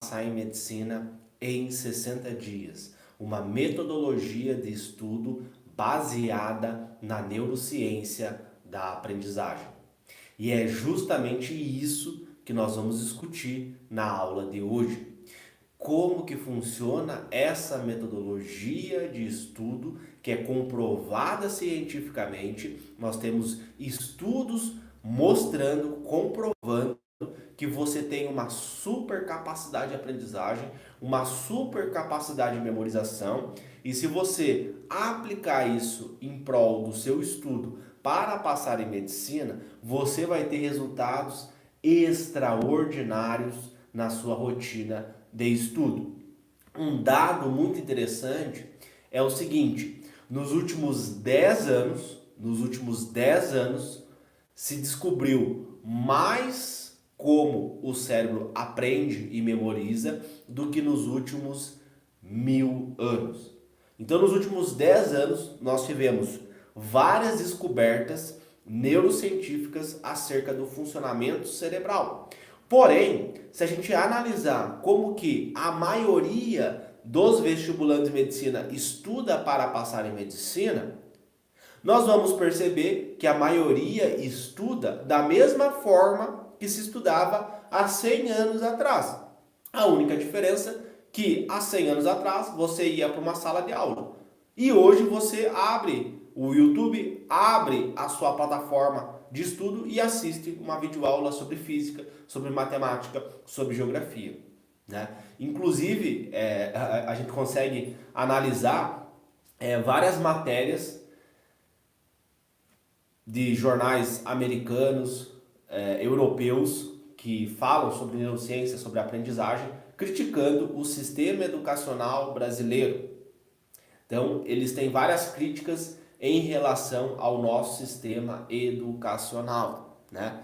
passar em medicina em 60 dias. Uma metodologia de estudo baseada na neurociência da aprendizagem. E é justamente isso que nós vamos discutir na aula de hoje. Como que funciona essa metodologia de estudo que é comprovada cientificamente. Nós temos estudos mostrando, comprovando que você tem uma super capacidade de aprendizagem, uma super capacidade de memorização, e se você aplicar isso em prol do seu estudo para passar em medicina, você vai ter resultados extraordinários na sua rotina de estudo. Um dado muito interessante é o seguinte: nos últimos 10 anos se descobriu mais como o cérebro aprende e memoriza do que nos últimos 1000 anos. Então, nos últimos 10 anos, nós tivemos várias descobertas neurocientíficas acerca do funcionamento cerebral. Porém, se a gente analisar como que a maioria dos vestibulantes de medicina estuda para passar em medicina, nós vamos perceber que a maioria estuda da mesma forma que se estudava há 100 anos atrás. A única diferença é que há 100 anos atrás você ia para uma sala de aula e hoje você abre o YouTube, abre a sua plataforma de estudo e assiste uma videoaula sobre física, sobre matemática, sobre geografia, né? Inclusive, a gente consegue analisar várias matérias de jornais americanos, europeus, que falam sobre neurociência, sobre aprendizagem, criticando o sistema educacional brasileiro. Então, eles têm várias críticas em relação ao nosso sistema educacional, né?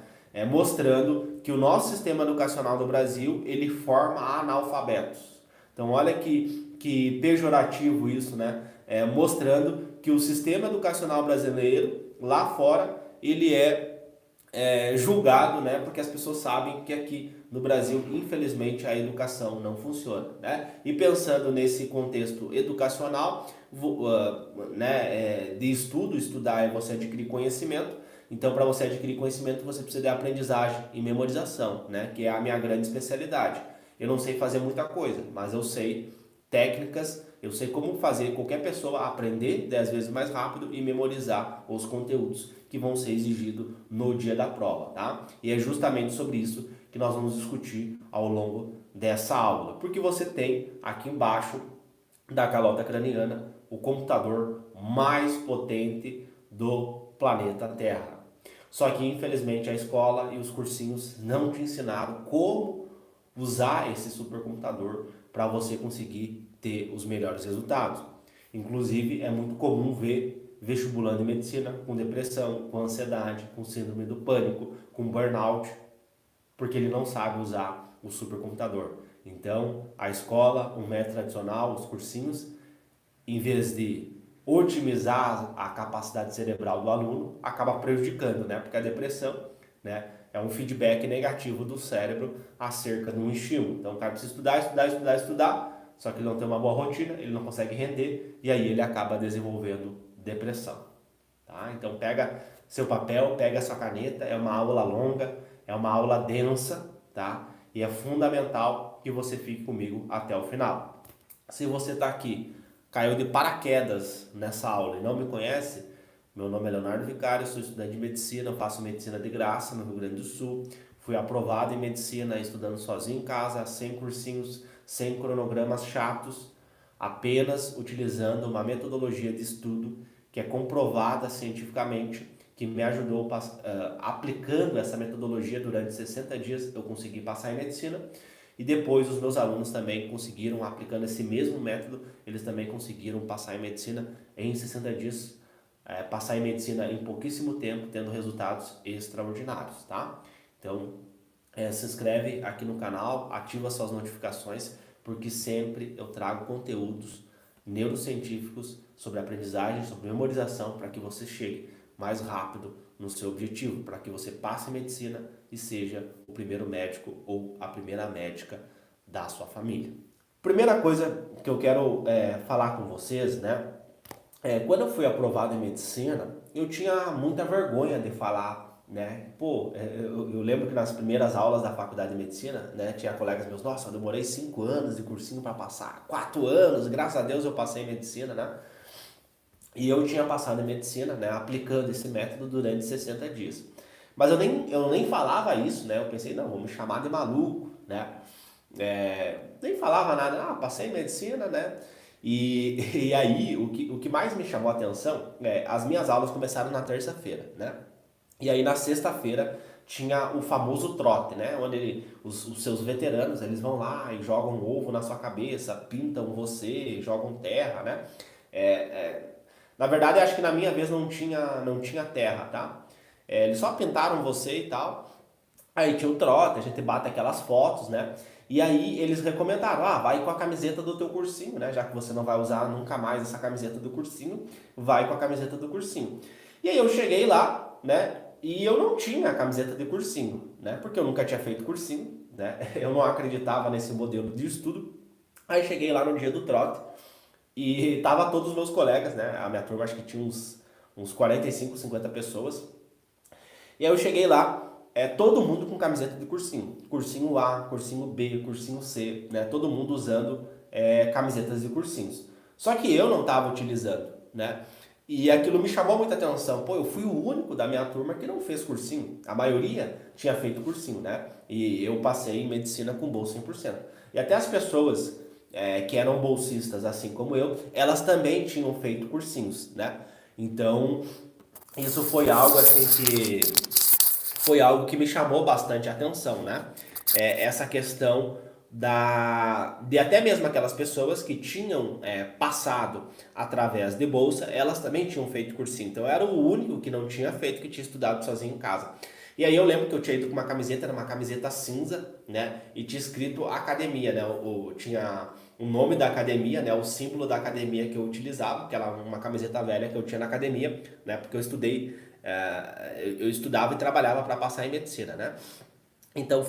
Mostrando que o nosso sistema educacional do Brasil, ele forma analfabetos. Então, olha que pejorativo isso, né? Mostrando que o sistema educacional brasileiro, lá fora, ele é julgado, né? Porque as pessoas sabem que aqui no Brasil, infelizmente, a educação não funciona, né? E pensando nesse contexto educacional, de estudo, estudar é você adquirir conhecimento. Então, para você adquirir conhecimento, você precisa de aprendizagem e memorização, né? Que é a minha grande especialidade. Eu não sei fazer muita coisa, mas eu sei técnicas, eu sei como fazer qualquer pessoa aprender 10 vezes mais rápido e memorizar os conteúdos que vão ser exigidos no dia da prova, tá? E é justamente sobre isso que nós vamos discutir ao longo dessa aula, porque você tem aqui embaixo da calota craniana o computador mais potente do planeta Terra. Só que infelizmente a escola e os cursinhos não te ensinaram como usar esse supercomputador para você conseguir ter os melhores resultados. Inclusive é muito comum ver vestibulando em medicina com depressão, com ansiedade, com síndrome do pânico, com burnout, porque ele não sabe usar o supercomputador. Então, a escola, o método tradicional, os cursinhos, em vez de otimizar a capacidade cerebral do aluno, acaba prejudicando, né? Porque a depressão, né, é um feedback negativo do cérebro acerca de um estímulo. Então, o cara precisa estudar, estudar, estudar, estudar, só que ele não tem uma boa rotina, ele não consegue render e aí ele acaba desenvolvendo depressão. Tá? Então, pega seu papel, pega sua caneta, é uma aula longa, é uma aula densa, tá? E é fundamental que você fique comigo até o final. Se você está aqui, caiu de paraquedas nessa aula e não me conhece, meu nome é Leonardo Vicário, sou estudante de medicina, faço medicina de graça no Rio Grande do Sul, fui aprovado em medicina estudando sozinho em casa, sem cursinhos, sem cronogramas chatos, apenas utilizando uma metodologia de estudo que é comprovada cientificamente, que me ajudou aplicando essa metodologia durante 60 dias, eu consegui passar em medicina. E depois os meus alunos também conseguiram, aplicando esse mesmo método, eles também conseguiram passar em medicina em 60 dias, passar em medicina em pouquíssimo tempo, tendo resultados extraordinários, tá? Então, se inscreve aqui no canal, ativa suas notificações, porque sempre eu trago conteúdos neurocientíficos sobre aprendizagem, sobre memorização, para que você chegue mais rápido no seu objetivo, para que você passe em medicina e seja o primeiro médico ou a primeira médica da sua família. Primeira coisa que eu quero falar com vocês, né? Quando eu fui aprovado em medicina, eu tinha muita vergonha de falar, né? Pô, eu lembro que nas primeiras aulas da faculdade de medicina, né, tinha colegas meus, nossa, eu demorei 5 anos de cursinho para passar, 4 anos, graças a Deus eu passei em medicina, né? E eu tinha passado em medicina, né, aplicando esse método durante 60 dias. Mas eu nem falava isso, né? Eu pensei, não, vou me chamar de maluco, né? Nem falava nada, passei em medicina, né? E aí, o que mais me chamou a atenção as minhas aulas começaram na terça-feira, né? E aí na sexta-feira tinha o famoso trote, né? Onde os seus veteranos, eles vão lá e jogam um ovo na sua cabeça, pintam você, jogam terra, né? É, é, Na verdade, acho que na minha vez não tinha terra, tá? Eles só pintaram você e tal. Aí tinha o trote, a gente bate aquelas fotos, né? E aí eles recomendaram, vai com a camiseta do teu cursinho, né? Já que você não vai usar nunca mais essa camiseta do cursinho, vai com a camiseta do cursinho. E aí eu cheguei lá, né? E eu não tinha a camiseta de cursinho, né? Porque eu nunca tinha feito cursinho, né? Eu não acreditava nesse modelo de estudo. Aí cheguei lá no dia do trote e tava todos os meus colegas, né? A minha turma acho que tinha uns 45, 50 pessoas. E aí eu cheguei lá, todo mundo com camiseta de cursinho. Cursinho A, cursinho B, cursinho C, né? Todo mundo usando camisetas de cursinhos. Só que eu não estava utilizando, né? E aquilo me chamou muita atenção. Pô, eu fui o único da minha turma que não fez cursinho. A maioria tinha feito cursinho, né? E eu passei em medicina com bolsa 100%. E até as pessoas que eram bolsistas, assim como eu, elas também tinham feito cursinhos, né? Então, isso foi algo que me chamou bastante a atenção, né? Essa questão de até mesmo aquelas pessoas que tinham passado através de bolsa, elas também tinham feito cursinho. Então eu era o único que não tinha feito, que tinha estudado sozinho em casa. E aí eu lembro que eu tinha ido com uma camiseta, era uma camiseta cinza, né? E tinha escrito academia, né? Tinha o nome da academia, né? O símbolo da academia que eu utilizava, que era uma camiseta velha que eu tinha na academia, né? Porque eu estudava e trabalhava para passar em medicina, né? Então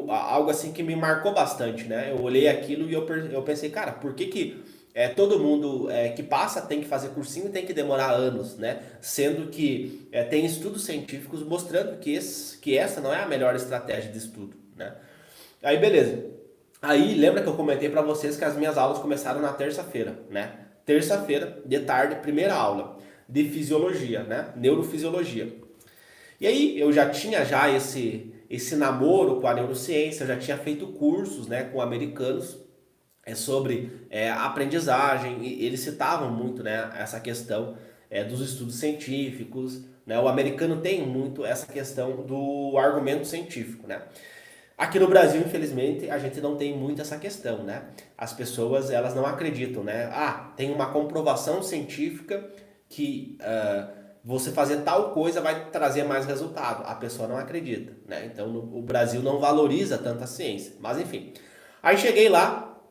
algo assim que me marcou bastante, né? Eu olhei aquilo e eu pensei, cara, por que todo mundo que passa tem que fazer cursinho e tem que demorar anos, né? Sendo que tem estudos científicos mostrando que essa não é a melhor estratégia de estudo, né? Aí beleza. Aí lembra que eu comentei para vocês que as minhas aulas começaram na terça-feira, né? Terça-feira, de tarde, primeira aula de fisiologia, né? Neurofisiologia. E aí eu já tinha esse namoro com a neurociência, eu já tinha feito cursos, né, com americanos sobre aprendizagem, e eles citavam muito, né, essa questão dos estudos científicos, né? O americano tem muito essa questão do argumento científico, né? Aqui no Brasil, infelizmente, a gente não tem muito essa questão, né? As pessoas, elas não acreditam, né? Tem uma comprovação científica que você fazer tal coisa vai trazer mais resultado. A pessoa não acredita, né? Então, o Brasil não valoriza tanto a ciência. Mas, enfim. Aí cheguei lá,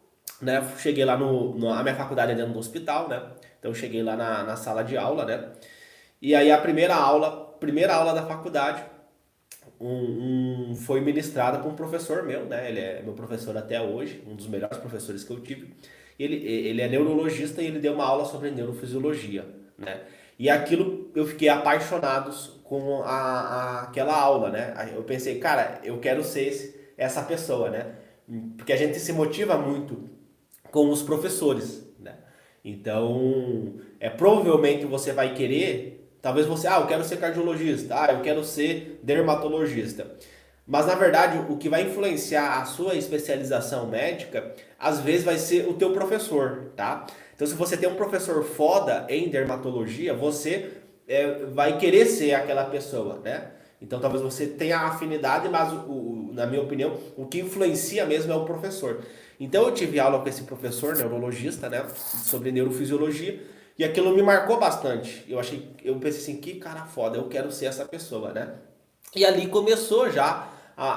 né? Cheguei lá a minha faculdade é dentro do hospital, né? Então, eu cheguei lá na sala de aula, né? E aí, a primeira aula da faculdade, foi ministrada por um professor meu, né? Ele é meu professor até hoje, um dos melhores professores que eu tive. Ele é neurologista e ele deu uma aula sobre neurofisiologia, né? E aquilo eu fiquei apaixonado com aquela aula, né? Eu pensei, cara, eu quero ser essa pessoa, né? Porque a gente se motiva muito com os professores, né? Então, provavelmente você vai querer, talvez você, eu quero ser cardiologista, eu quero ser dermatologista. Mas na verdade, o que vai influenciar a sua especialização médica, às vezes vai ser o teu professor, tá? Então, se você tem um professor foda em dermatologia, você vai querer ser aquela pessoa, né? Então, talvez você tenha afinidade, mas na minha opinião, o que influencia mesmo é o professor. Então, eu tive aula com esse professor neurologista, né, sobre neurofisiologia, e aquilo me marcou bastante. Eu pensei assim, que cara foda, eu quero ser essa pessoa, né? E ali começou já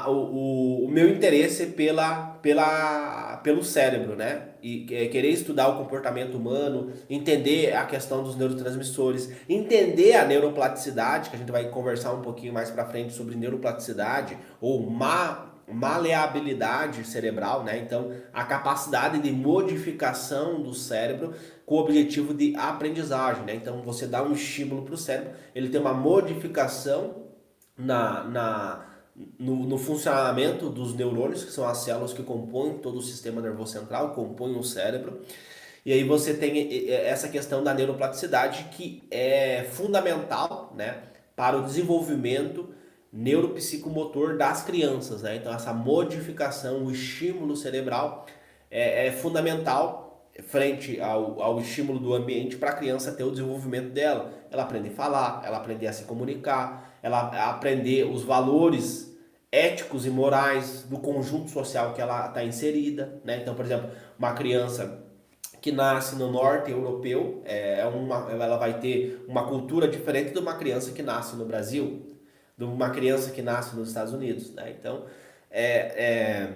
o meu interesse pelo cérebro, né? E querer estudar o comportamento humano, entender a questão dos neurotransmissores, entender a neuroplasticidade, que a gente vai conversar um pouquinho mais pra frente sobre neuroplasticidade ou má maleabilidade cerebral, né? Então, a capacidade de modificação do cérebro com o objetivo de aprendizagem, né? Então, você dá um estímulo para o cérebro, ele tem uma modificação no funcionamento dos neurônios, que são as células que compõem todo o sistema nervoso central, compõem o cérebro. E aí você tem essa questão da neuroplasticidade que é fundamental, né, para o desenvolvimento neuropsicomotor das crianças, né? Então essa modificação, o estímulo cerebral é fundamental frente ao estímulo do ambiente para a criança ter o desenvolvimento dela. Ela aprende a falar, ela aprende a se comunicar, ela aprender os valores éticos e morais do conjunto social que ela está inserida, né? Então, por exemplo, uma criança que nasce no norte europeu, ela vai ter uma cultura diferente de uma criança que nasce no Brasil, de uma criança que nasce nos Estados Unidos, né? Então, é, é,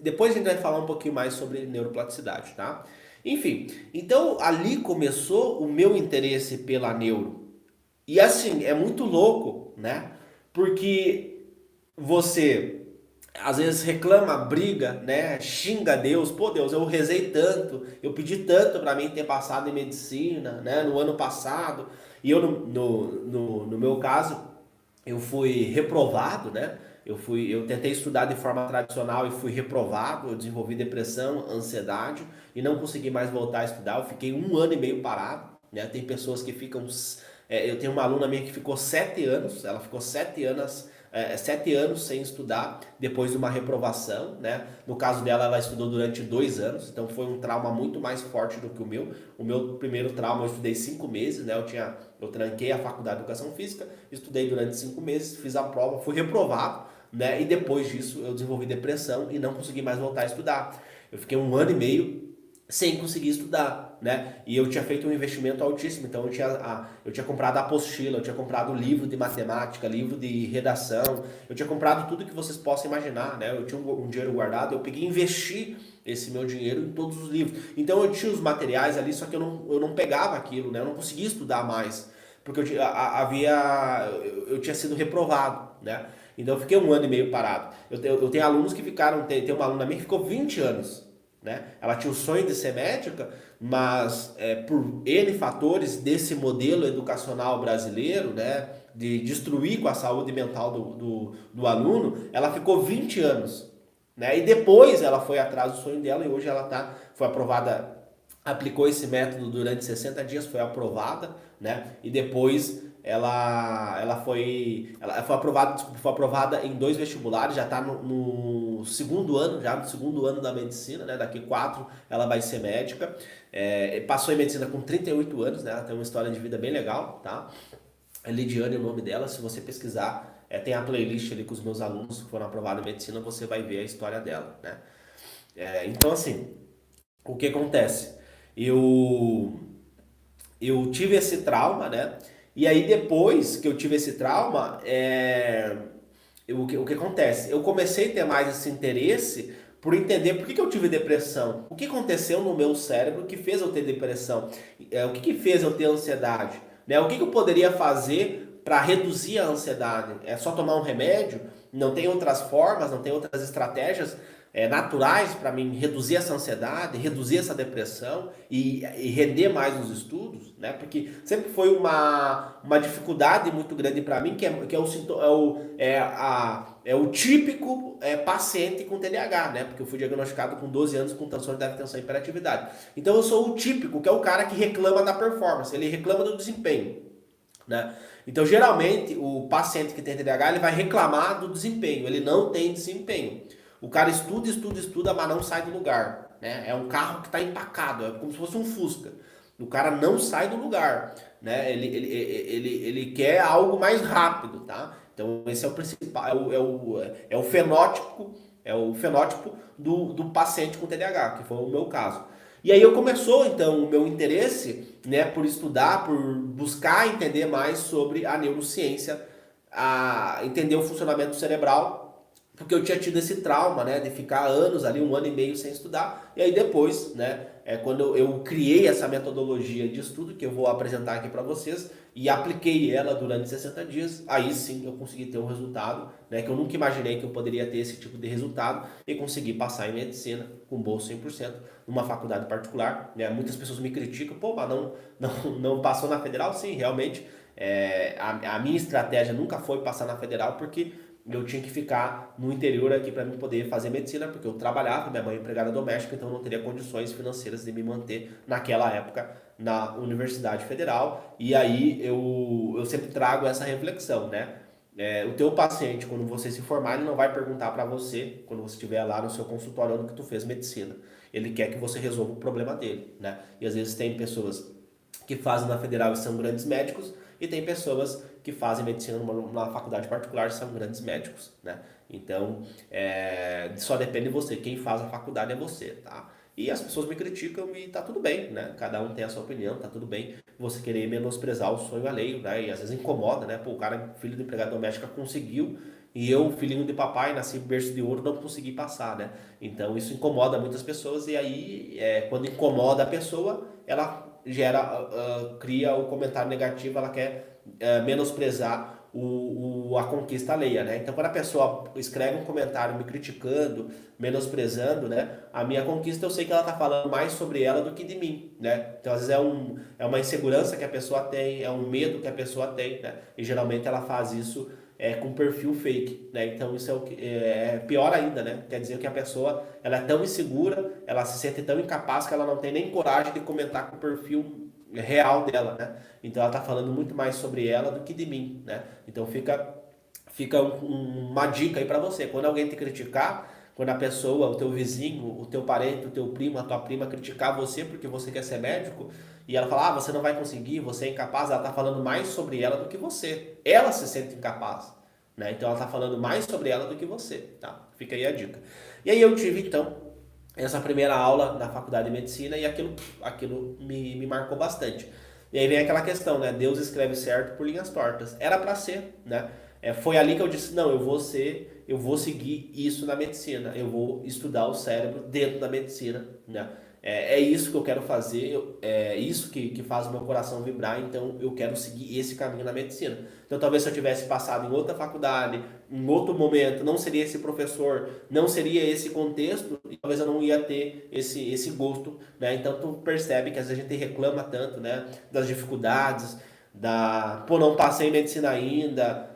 depois a gente vai falar um pouquinho mais sobre neuroplasticidade, tá? Enfim, então ali começou o meu interesse pela neuro. E assim, é muito louco, né? Porque você às vezes reclama, briga, né? Xinga Deus. Pô, Deus, eu rezei tanto, eu pedi tanto para mim ter passado em medicina, né? No ano passado. E eu, no meu caso, eu fui reprovado, né? Eu tentei estudar de forma tradicional e fui reprovado. Eu desenvolvi depressão, ansiedade e não consegui mais voltar a estudar. Eu fiquei um ano e meio parado, né? Tem pessoas que ficam. Eu tenho uma aluna minha que ficou 7 anos. Ela ficou 7 anos 7 anos sem estudar depois de uma reprovação, né? No caso dela, ela estudou durante 2 anos, então foi um trauma muito mais forte do que o meu. O meu primeiro trauma eu estudei 5 meses, né? Eu tranquei a faculdade de educação física, estudei durante 5 meses, fiz a prova, fui reprovado, né? E depois disso eu desenvolvi depressão e não consegui mais voltar a estudar. Eu fiquei um ano e meio sem conseguir estudar, né? E eu tinha feito um investimento altíssimo, então eu tinha comprado a apostila, eu tinha comprado livro de matemática, livro de redação, eu tinha comprado tudo que vocês possam imaginar, né? Eu tinha um dinheiro guardado, eu peguei e investi esse meu dinheiro em todos os livros. Então eu tinha os materiais ali, só que eu não pegava aquilo, né? Eu não conseguia estudar mais, porque eu tinha sido reprovado, né? Então eu fiquei um ano e meio parado. Eu tenho alunos que ficaram, tem uma aluna minha que ficou 20 anos, né? Ela tinha o sonho de ser médica, mas por N fatores desse modelo educacional brasileiro, né, de destruir com a saúde mental do aluno, ela ficou 20 anos. Né? E depois ela foi atrás do sonho dela e hoje foi aprovada, aplicou esse método durante 60 dias, foi aprovada, né? E depois foi aprovada em 2 vestibulares, já está no segundo ano, já no segundo ano da medicina, né? Daqui 4 ela vai ser médica. Passou em medicina com 38 anos, né? Ela tem uma história de vida bem legal, tá? É Lidiane o nome dela, se você pesquisar, tem a playlist ali com os meus alunos que foram aprovados em medicina, você vai ver a história dela, né? Então assim, o que acontece? Eu eu tive esse trauma, né? E aí depois que eu tive esse trauma, o que acontece? Eu comecei a ter mais esse interesse por entender por que eu tive depressão. O que aconteceu no meu cérebro que fez eu ter depressão? O que fez eu ter ansiedade? Né? O que eu poderia fazer para reduzir a ansiedade? É só tomar um remédio? Não tem outras formas, não tem outras estratégias naturais para mim reduzir essa ansiedade, reduzir essa depressão e render mais nos estudos, né? Porque sempre foi uma dificuldade muito grande para mim, é o típico paciente com TDAH, né? Porque eu fui diagnosticado com 12 anos com transtorno de atenção e hiperatividade. Então eu sou o típico, que é o cara que reclama da performance, ele reclama do desempenho, né? Então geralmente o paciente que tem TDAH ele vai reclamar do desempenho, ele não tem desempenho. O cara estuda, estuda, estuda, mas não sai do lugar, né? É um carro que está empacado, é como se fosse um Fusca. O cara não sai do lugar, né? Ele quer algo mais rápido, tá? Então esse é o principal, é o fenótipo do paciente com TDAH, que foi o meu caso. E aí começou então o meu interesse, né, por estudar, por buscar entender mais sobre a neurociência, a entender o funcionamento cerebral porque eu tinha tido esse trauma, né, de ficar anos ali, 1 ano e meio sem estudar, e aí depois, né, quando eu criei essa metodologia de estudo que eu vou apresentar aqui para vocês e apliquei ela durante 60 dias, aí sim eu consegui ter um resultado, né, que eu nunca imaginei que eu poderia ter esse tipo de resultado e consegui passar em medicina com bolsa 100% numa faculdade particular, né, muitas pessoas me criticam, pô, mas não passou na federal? Sim, realmente, a minha estratégia nunca foi passar na federal porque eu tinha que ficar no interior aqui para mim poder fazer medicina, porque eu trabalhava, minha mãe é empregada doméstica, então eu não teria condições financeiras de me manter naquela época na Universidade Federal. E aí eu sempre trago essa reflexão, né? O teu paciente, quando você se formar, ele não vai perguntar para você, quando você estiver lá no seu consultório onde que tu fez medicina. Ele quer que você resolva o problema dele, né? E às vezes tem pessoas que fazem na federal e são grandes médicos, e tem pessoas que fazem medicina numa faculdade particular e são grandes médicos, né? Então, só depende de você. Quem faz a faculdade é você, tá? E as pessoas me criticam e tá tudo bem, né? Cada um tem a sua opinião, tá tudo bem. Você querer menosprezar o sonho alheio, né? E às vezes incomoda, né? Pô, o cara, filho de empregada doméstica, conseguiu e eu, filhinho de papai, nasci berço de ouro, não consegui passar, né? Então isso incomoda muitas pessoas e aí, quando incomoda a pessoa, ela cria o comentário negativo, ela quer menosprezar a conquista alheia, né? Então, quando a pessoa escreve um comentário me criticando, menosprezando, né? A minha conquista, eu sei que ela tá falando mais sobre ela do que de mim, né? Então, às vezes é uma insegurança que a pessoa tem, é um medo que a pessoa tem, né? E geralmente ela faz isso com perfil fake, né? Então isso é pior ainda, né? Quer dizer que a pessoa ela é tão insegura, ela se sente tão incapaz que ela não tem nem coragem de comentar com o perfil real dela, né? Então ela tá falando muito mais sobre ela do que de mim, né? Então fica uma dica aí para você. Quando alguém te criticar, quando a pessoa, o teu vizinho, o teu parente, o teu primo, a tua prima criticar você porque você quer ser médico e ela fala, você não vai conseguir, você é incapaz, ela tá falando mais sobre ela do que você. Ela se sente incapaz, né? Então ela tá falando mais sobre ela do que você, tá? Fica aí a dica. E aí eu tive então essa primeira aula na faculdade de medicina e aquilo me marcou bastante. E aí vem aquela questão, né? Deus escreve certo por linhas tortas. Era para ser, né? Foi ali que eu disse, não, eu vou seguir isso na medicina, eu vou estudar o cérebro dentro da medicina, né? É isso que eu quero fazer, é isso que faz o meu coração vibrar, então eu quero seguir esse caminho na medicina. Então talvez se eu tivesse passado em outra faculdade, em outro momento, não seria esse professor, não seria esse contexto, e talvez eu não ia ter esse gosto, né? Então tu percebe que às vezes a gente reclama tanto, né, das dificuldades, pô, não passei em medicina ainda,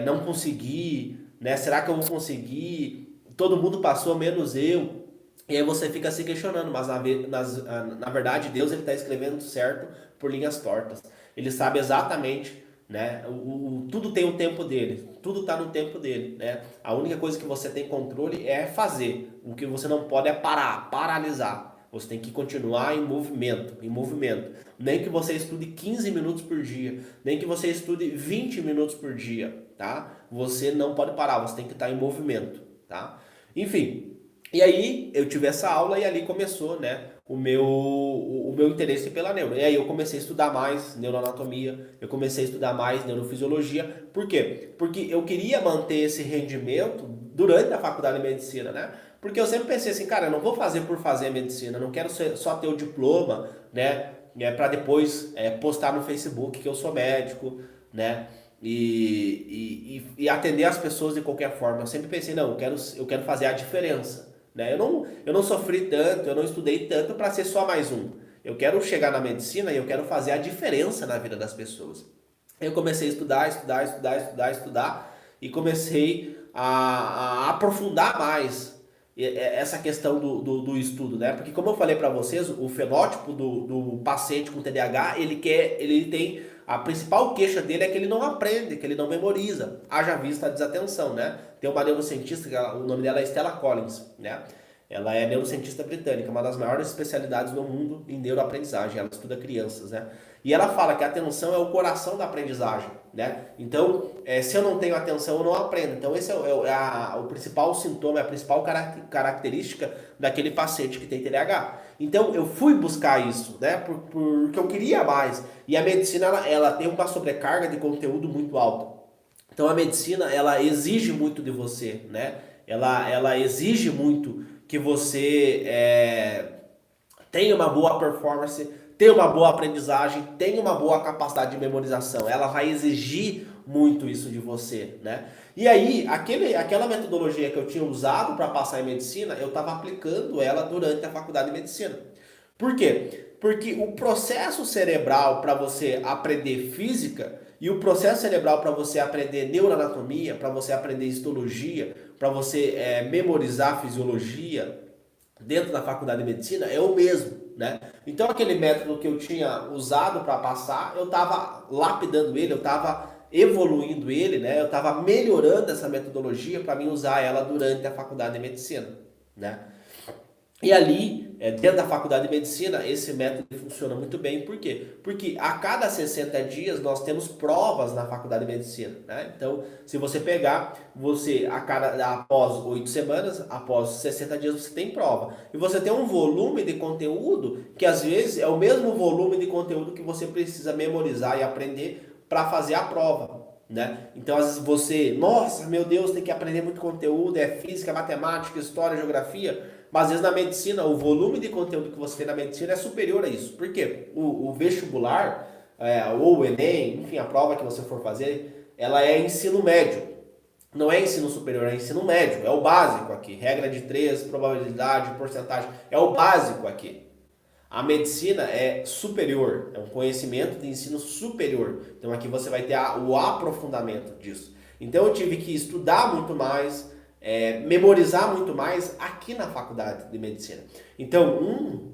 não consegui, né? Será que eu vou conseguir? Todo mundo passou, menos eu. E aí você fica se questionando, mas na verdade Deus ele está escrevendo certo por linhas tortas. Ele sabe exatamente, né? Tudo tem o tempo dele, tudo está no tempo dele, né? A única coisa que você tem controle é fazer. O que você não pode é paralisar. Você tem que continuar em movimento, em movimento. Nem que você estude 15 minutos por dia, nem que você estude 20 minutos por dia, tá? Você não pode parar, você tem que estar em movimento, tá? Enfim, e aí eu tive essa aula e ali começou, né, o meu interesse pela neuro. E aí eu comecei a estudar mais neuroanatomia, eu comecei a estudar mais neurofisiologia. Por quê? Porque eu queria manter esse rendimento durante a faculdade de medicina, né? Porque eu sempre pensei assim, cara, eu não vou fazer por fazer medicina, eu não quero só ter o diploma, né, para depois postar no Facebook que eu sou médico, né? E atender as pessoas de qualquer forma. Eu sempre pensei, não, eu quero fazer a diferença. Né? Eu não sofri tanto, eu não estudei tanto para ser só mais um. Eu quero chegar na medicina e eu quero fazer a diferença na vida das pessoas. Eu comecei a estudar e comecei a aprofundar mais essa questão do estudo, né? Porque como eu falei para vocês, o fenótipo do paciente com TDAH, ele tem a principal queixa dele é que ele não aprende, que ele não memoriza. Haja vista a desatenção, né? Tem uma neurocientista, o nome dela é Stella Collins, né? Ela é neurocientista britânica, uma das maiores especialidades no mundo em neuroaprendizagem. Ela estuda crianças, né? E ela fala que a atenção é o coração da aprendizagem, né? Então, se eu não tenho atenção, eu não aprendo. Então, esse o principal sintoma, é a principal característica daquele paciente que tem TDAH. Então, eu fui buscar isso, né? Porque eu queria mais. E a medicina, ela tem uma sobrecarga de conteúdo muito alta. Então a medicina, ela exige muito de você, né? ela exige muito que você tenha uma boa performance, tenha uma boa aprendizagem, tenha uma boa capacidade de memorização. Ela vai exigir muito isso de você, né? E aí, aquela metodologia que eu tinha usado para passar em medicina, eu estava aplicando ela durante a faculdade de medicina. Por quê? Porque o processo cerebral para você aprender física e o processo cerebral para você aprender neuroanatomia, para você aprender histologia, para você memorizar fisiologia dentro da faculdade de medicina é o mesmo, né? Então aquele método que eu tinha usado para passar, eu estava lapidando ele, eu estava evoluindo ele, né? Eu estava melhorando essa metodologia para mim usar ela durante a faculdade de medicina, né? E ali, dentro da faculdade de medicina, esse método funciona muito bem. Por quê? Porque a cada 60 dias nós temos provas na faculdade de medicina, né? Então, se você pegar, após 8 semanas, após 60 dias, você tem prova. E você tem um volume de conteúdo que às vezes é o mesmo volume de conteúdo que você precisa memorizar e aprender para fazer a prova. Né? Então, às vezes você, nossa, meu Deus, tem que aprender muito conteúdo, é física, matemática, história, geografia, mas às vezes na medicina, o volume de conteúdo que você tem na medicina é superior a isso. Por quê? O vestibular, ou o Enem, enfim, a prova que você for fazer, ela é ensino médio. Não é ensino superior, é ensino médio. É o básico aqui. Regra de 3, probabilidade, porcentagem. É o básico aqui. A medicina é superior, é um conhecimento de ensino superior. Então aqui você vai ter o aprofundamento disso. Então eu tive que estudar muito mais, memorizar muito mais aqui na faculdade de medicina. Então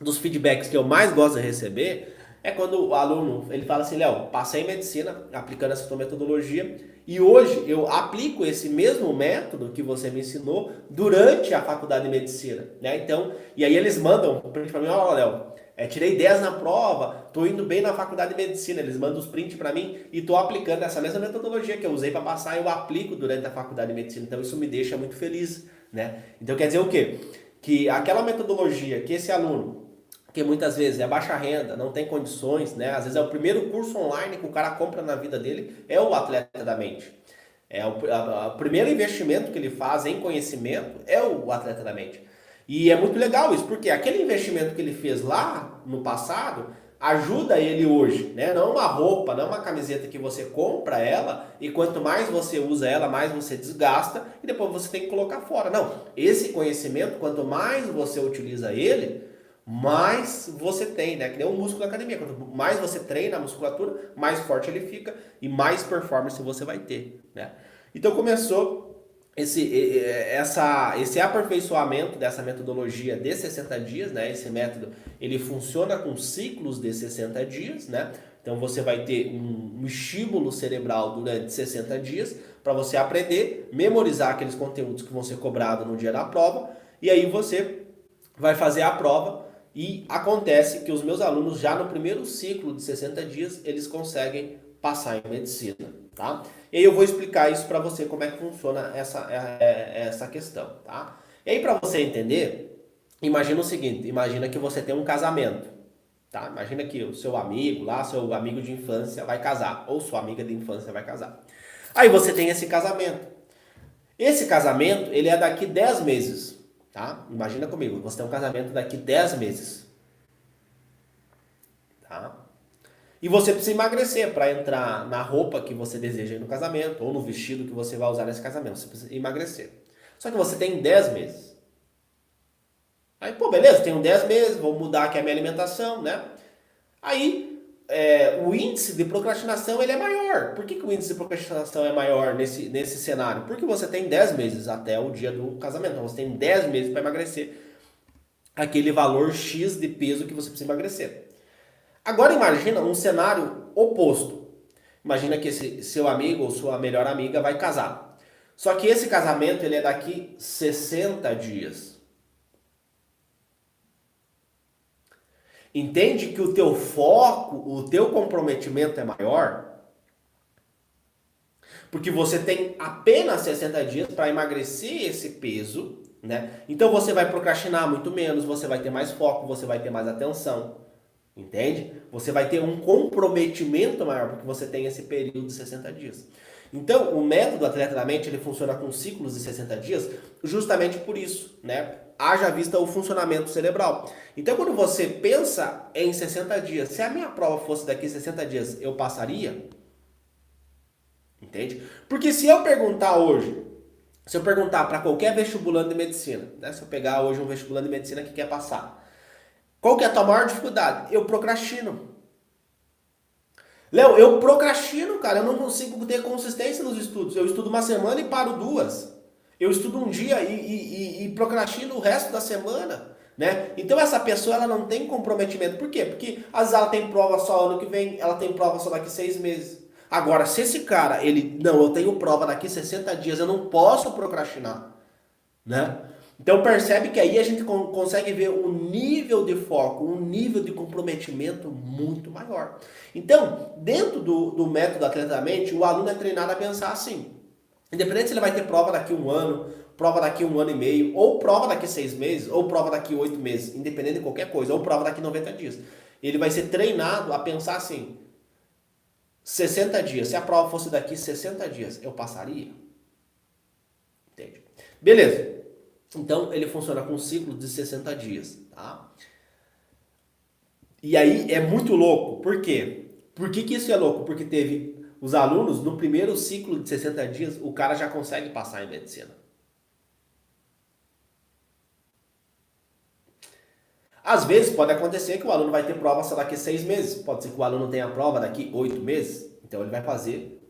dos feedbacks que eu mais gosto de receber é quando o aluno ele fala assim, Léo, passei em medicina aplicando essa tua metodologia e hoje eu aplico esse mesmo método que você me ensinou durante a faculdade de medicina, né? Então, e aí eles mandam print para mim, ó, Léo, tirei 10 na prova, tô indo bem na faculdade de medicina, eles mandam os prints para mim e tô aplicando essa mesma metodologia que eu usei para passar, eu aplico durante a faculdade de medicina. Então isso me deixa muito feliz, né? Então quer dizer o quê? Que aquela metodologia que esse aluno que muitas vezes é baixa renda, não tem condições, né? Às vezes é o primeiro curso online que o cara compra na vida dele, é o Atleta da Mente. O primeiro investimento que ele faz em conhecimento é o Atleta da Mente. E é muito legal isso, porque aquele investimento que ele fez lá no passado ajuda ele hoje, né? Não uma roupa, não uma camiseta que você compra ela e quanto mais você usa ela, mais você desgasta e depois você tem que colocar fora. Não, esse conhecimento, quanto mais você utiliza ele, mais você tem, né? Que nem um músculo na academia. Quanto mais você treina a musculatura, mais forte ele fica e mais performance você vai ter, né? Então começou esse aperfeiçoamento dessa metodologia de 60 dias, né? Esse método, ele funciona com ciclos de 60 dias, né? Então você vai ter um estímulo cerebral durante 60 dias para você aprender, memorizar aqueles conteúdos que vão ser cobrados no dia da prova e aí você vai fazer a prova. E acontece que os meus alunos, já no primeiro ciclo de 60 dias, eles conseguem passar em medicina, tá? E aí eu vou explicar isso para você, como é que funciona essa questão, tá? E aí para você entender, imagina o seguinte, imagina que você tem um casamento, tá? Imagina que o seu amigo lá, seu amigo de infância vai casar, ou sua amiga de infância vai casar. Aí você tem esse casamento. Esse casamento, ele é daqui 10 meses. Tá? Imagina comigo, você tem um casamento daqui 10 meses. Tá? E você precisa emagrecer para entrar na roupa que você deseja ir no casamento, ou no vestido que você vai usar nesse casamento. Você precisa emagrecer. Só que você tem 10 meses. Aí, pô, beleza, tenho 10 meses, vou mudar aqui a minha alimentação, né? Aí, o índice de procrastinação ele é maior. Por que o índice de procrastinação é maior nesse cenário? Porque você tem 10 meses até o dia do casamento. Então, você tem 10 meses para emagrecer aquele valor X de peso que você precisa emagrecer. Agora imagina um cenário oposto. Imagina que esse seu amigo ou sua melhor amiga vai casar. Só que esse casamento ele é daqui 60 dias. Entende que o teu foco, o teu comprometimento é maior? Porque você tem apenas 60 dias para emagrecer esse peso, né? Então você vai procrastinar muito menos, você vai ter mais foco, você vai ter mais atenção. Entende? Você vai ter um comprometimento maior porque você tem esse período de 60 dias. Então, o método Atleta da Mente, ele funciona com ciclos de 60 dias justamente por isso, né? Haja vista o funcionamento cerebral. Então, quando você pensa em 60 dias, se a minha prova fosse daqui 60 dias, eu passaria? Entende? Porque se eu perguntar hoje, se eu perguntar para qualquer vestibulando de medicina, né? Se eu pegar hoje um vestibulando de medicina que quer passar, qual que é a tua maior dificuldade? Eu procrastino. Léo, eu procrastino, cara. Eu não consigo ter consistência nos estudos. Eu estudo uma semana e paro duas. Eu estudo um dia e procrastino o resto da semana, né? Então essa pessoa ela não tem comprometimento. Por quê? Porque às vezes ela tem prova só ano que vem, ela tem prova só daqui 6 meses. Agora, se esse cara, não, eu tenho prova daqui 60 dias, eu não posso procrastinar, né? Então percebe que aí a gente consegue ver um nível de foco, um nível de comprometimento muito maior. Então, dentro do método Atleta da Mente, o aluno é treinado a pensar assim. Independente se ele vai ter prova daqui 1 ano, prova daqui 1 ano e meio, ou prova daqui 6 meses, ou prova daqui 8 meses, independente de qualquer coisa, ou prova daqui 90 dias. Ele vai ser treinado a pensar assim, 60 dias, se a prova fosse daqui 60 dias, eu passaria? Entende? Beleza. Então, ele funciona com um ciclo de 60 dias, tá? E aí é muito louco. Por quê? Por que isso é louco? Porque teve os alunos, no primeiro ciclo de 60 dias, o cara já consegue passar em medicina. Às vezes pode acontecer que o aluno vai ter prova só daqui 6 meses. Pode ser que o aluno tenha prova daqui 8 meses. Então ele vai fazer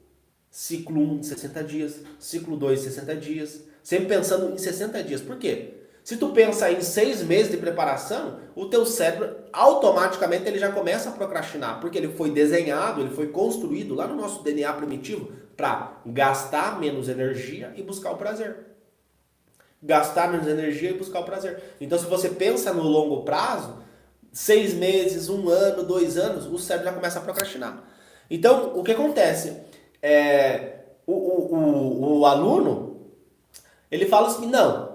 ciclo 1 de 60 dias, ciclo 2 de 60 dias, sempre pensando em 60 dias. Por quê? Se tu pensa em 6 meses de preparação, o teu cérebro automaticamente ele já começa a procrastinar, porque ele foi desenhado, ele foi construído lá no nosso DNA primitivo para gastar menos energia e buscar o prazer. Gastar menos energia e buscar o prazer. Então, se você pensa no longo prazo, 6 meses, 1 ano, 2 anos, o cérebro já começa a procrastinar. Então, o que acontece? O aluno, ele fala assim, não,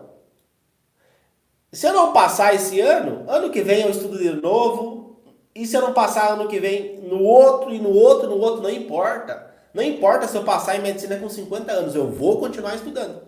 se eu não passar esse ano que vem eu estudo de novo, e se eu não passar ano que vem, no outro, e no outro, não importa. Não importa se eu passar em medicina com 50 anos, eu vou continuar estudando.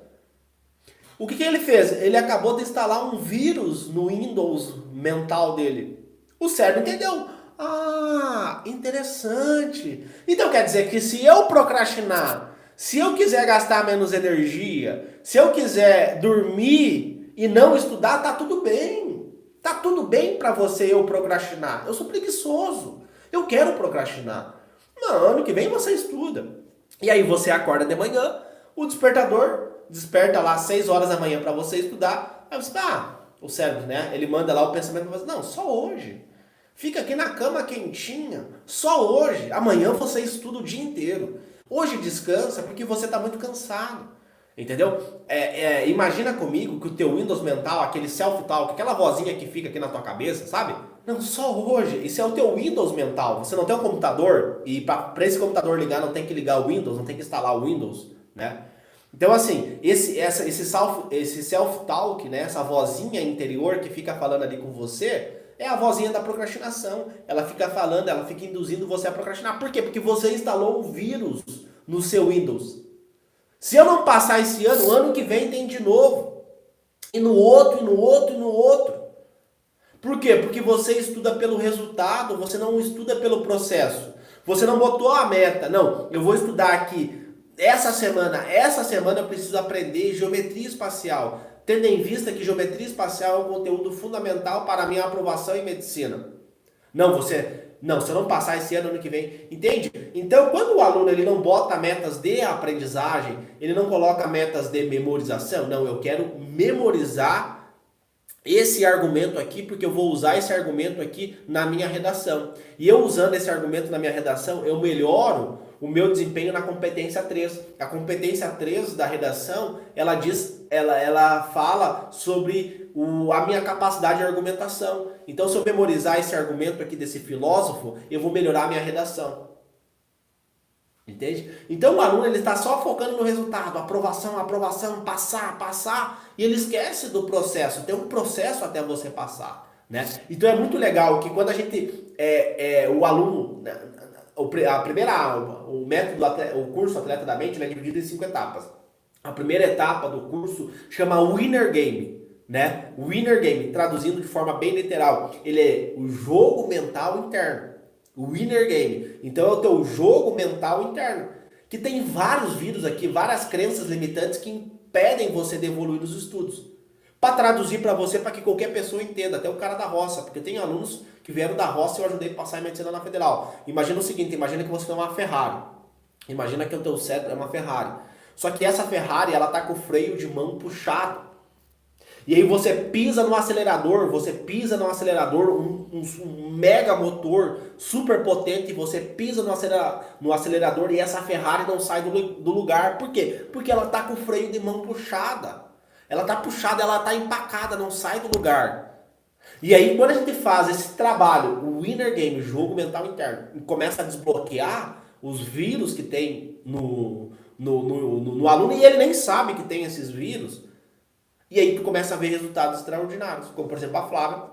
O que ele fez? Ele acabou de instalar um vírus no Windows mental dele. O cérebro entendeu. Ah, interessante. Então quer dizer que se eu procrastinar, se eu quiser gastar menos energia, se eu quiser dormir e não estudar, tá tudo bem. Tá tudo bem para você eu procrastinar. Eu sou preguiçoso. Eu quero procrastinar. Não, ano que vem você estuda. E aí você acorda de manhã, o despertador desperta lá às 6 horas da manhã para você estudar. Aí você, o cérebro, né? Ele manda lá o pensamento para você, não, só hoje. Fica aqui na cama quentinha, só hoje. Amanhã você estuda o dia inteiro. Hoje descansa porque você está muito cansado. Entendeu? Imagina comigo que o teu Windows mental, aquele self-talk, aquela vozinha que fica aqui na tua cabeça, sabe? Não, só hoje. Isso é o teu Windows mental. Você não tem um computador e para esse computador ligar não tem que ligar o Windows, não tem que instalar o Windows, né? Então assim, esse self-talk, né, essa vozinha interior que fica falando ali com você, é a vozinha da procrastinação. Ela fica falando, ela fica induzindo você a procrastinar. Por quê? Porque você instalou um vírus no seu Windows. Se eu não passar esse ano que vem tem de novo. E no outro, e no outro, e no outro. Por quê? Porque você estuda pelo resultado, você não estuda pelo processo. Você não botou a meta. Não, eu vou estudar aqui essa semana eu preciso aprender geometria espacial, tendo em vista que geometria espacial é um conteúdo fundamental para a minha aprovação em medicina. Não, se eu não passar esse ano que vem, entende? Então, quando o aluno ele não bota metas de aprendizagem, ele não coloca metas de memorização, não, eu quero memorizar esse argumento aqui, porque eu vou usar esse argumento aqui na minha redação. E eu usando esse argumento na minha redação, eu melhoro o meu desempenho na competência 3. A competência 3 da redação, ela fala sobre a minha capacidade de argumentação. Então, se eu memorizar esse argumento aqui desse filósofo, eu vou melhorar a minha redação. Entende? Então o aluno ele está só focando no resultado, aprovação, passar, e ele esquece do processo. Tem um processo até você passar, né? Então é muito legal que quando a gente o aluno, a primeira aula, o método, o curso Atleta da Mente, ele é dividido em 5 etapas. A primeira etapa do curso chama Winner Game, né? Winner Game, traduzindo de forma bem literal, ele é o jogo mental interno. O Winner Game. Então é o teu jogo mental interno, que tem vários vírus aqui, várias crenças limitantes que impedem você de evoluir nos estudos. Para traduzir para você, para que qualquer pessoa entenda, até o cara da roça, porque tem alunos que vieram da roça e eu ajudei a passar em medicina na federal. Imagina o seguinte, imagina que você tem uma Ferrari. Imagina que o teu cérebro é uma Ferrari. Só que essa Ferrari, ela tá com o freio de mão puxado. E aí você pisa no acelerador, um mega motor super potente, você pisa no acelerador e essa Ferrari não sai do lugar. Por quê? Porque ela tá com o freio de mão puxada. Ela tá puxada, ela tá empacada, não sai do lugar. E aí quando a gente faz esse trabalho, o Winner Game, o jogo mental interno, e começa a desbloquear os vírus que tem no aluno, e ele nem sabe que tem esses vírus, e aí tu começa a ver resultados extraordinários, como por exemplo a Flávia,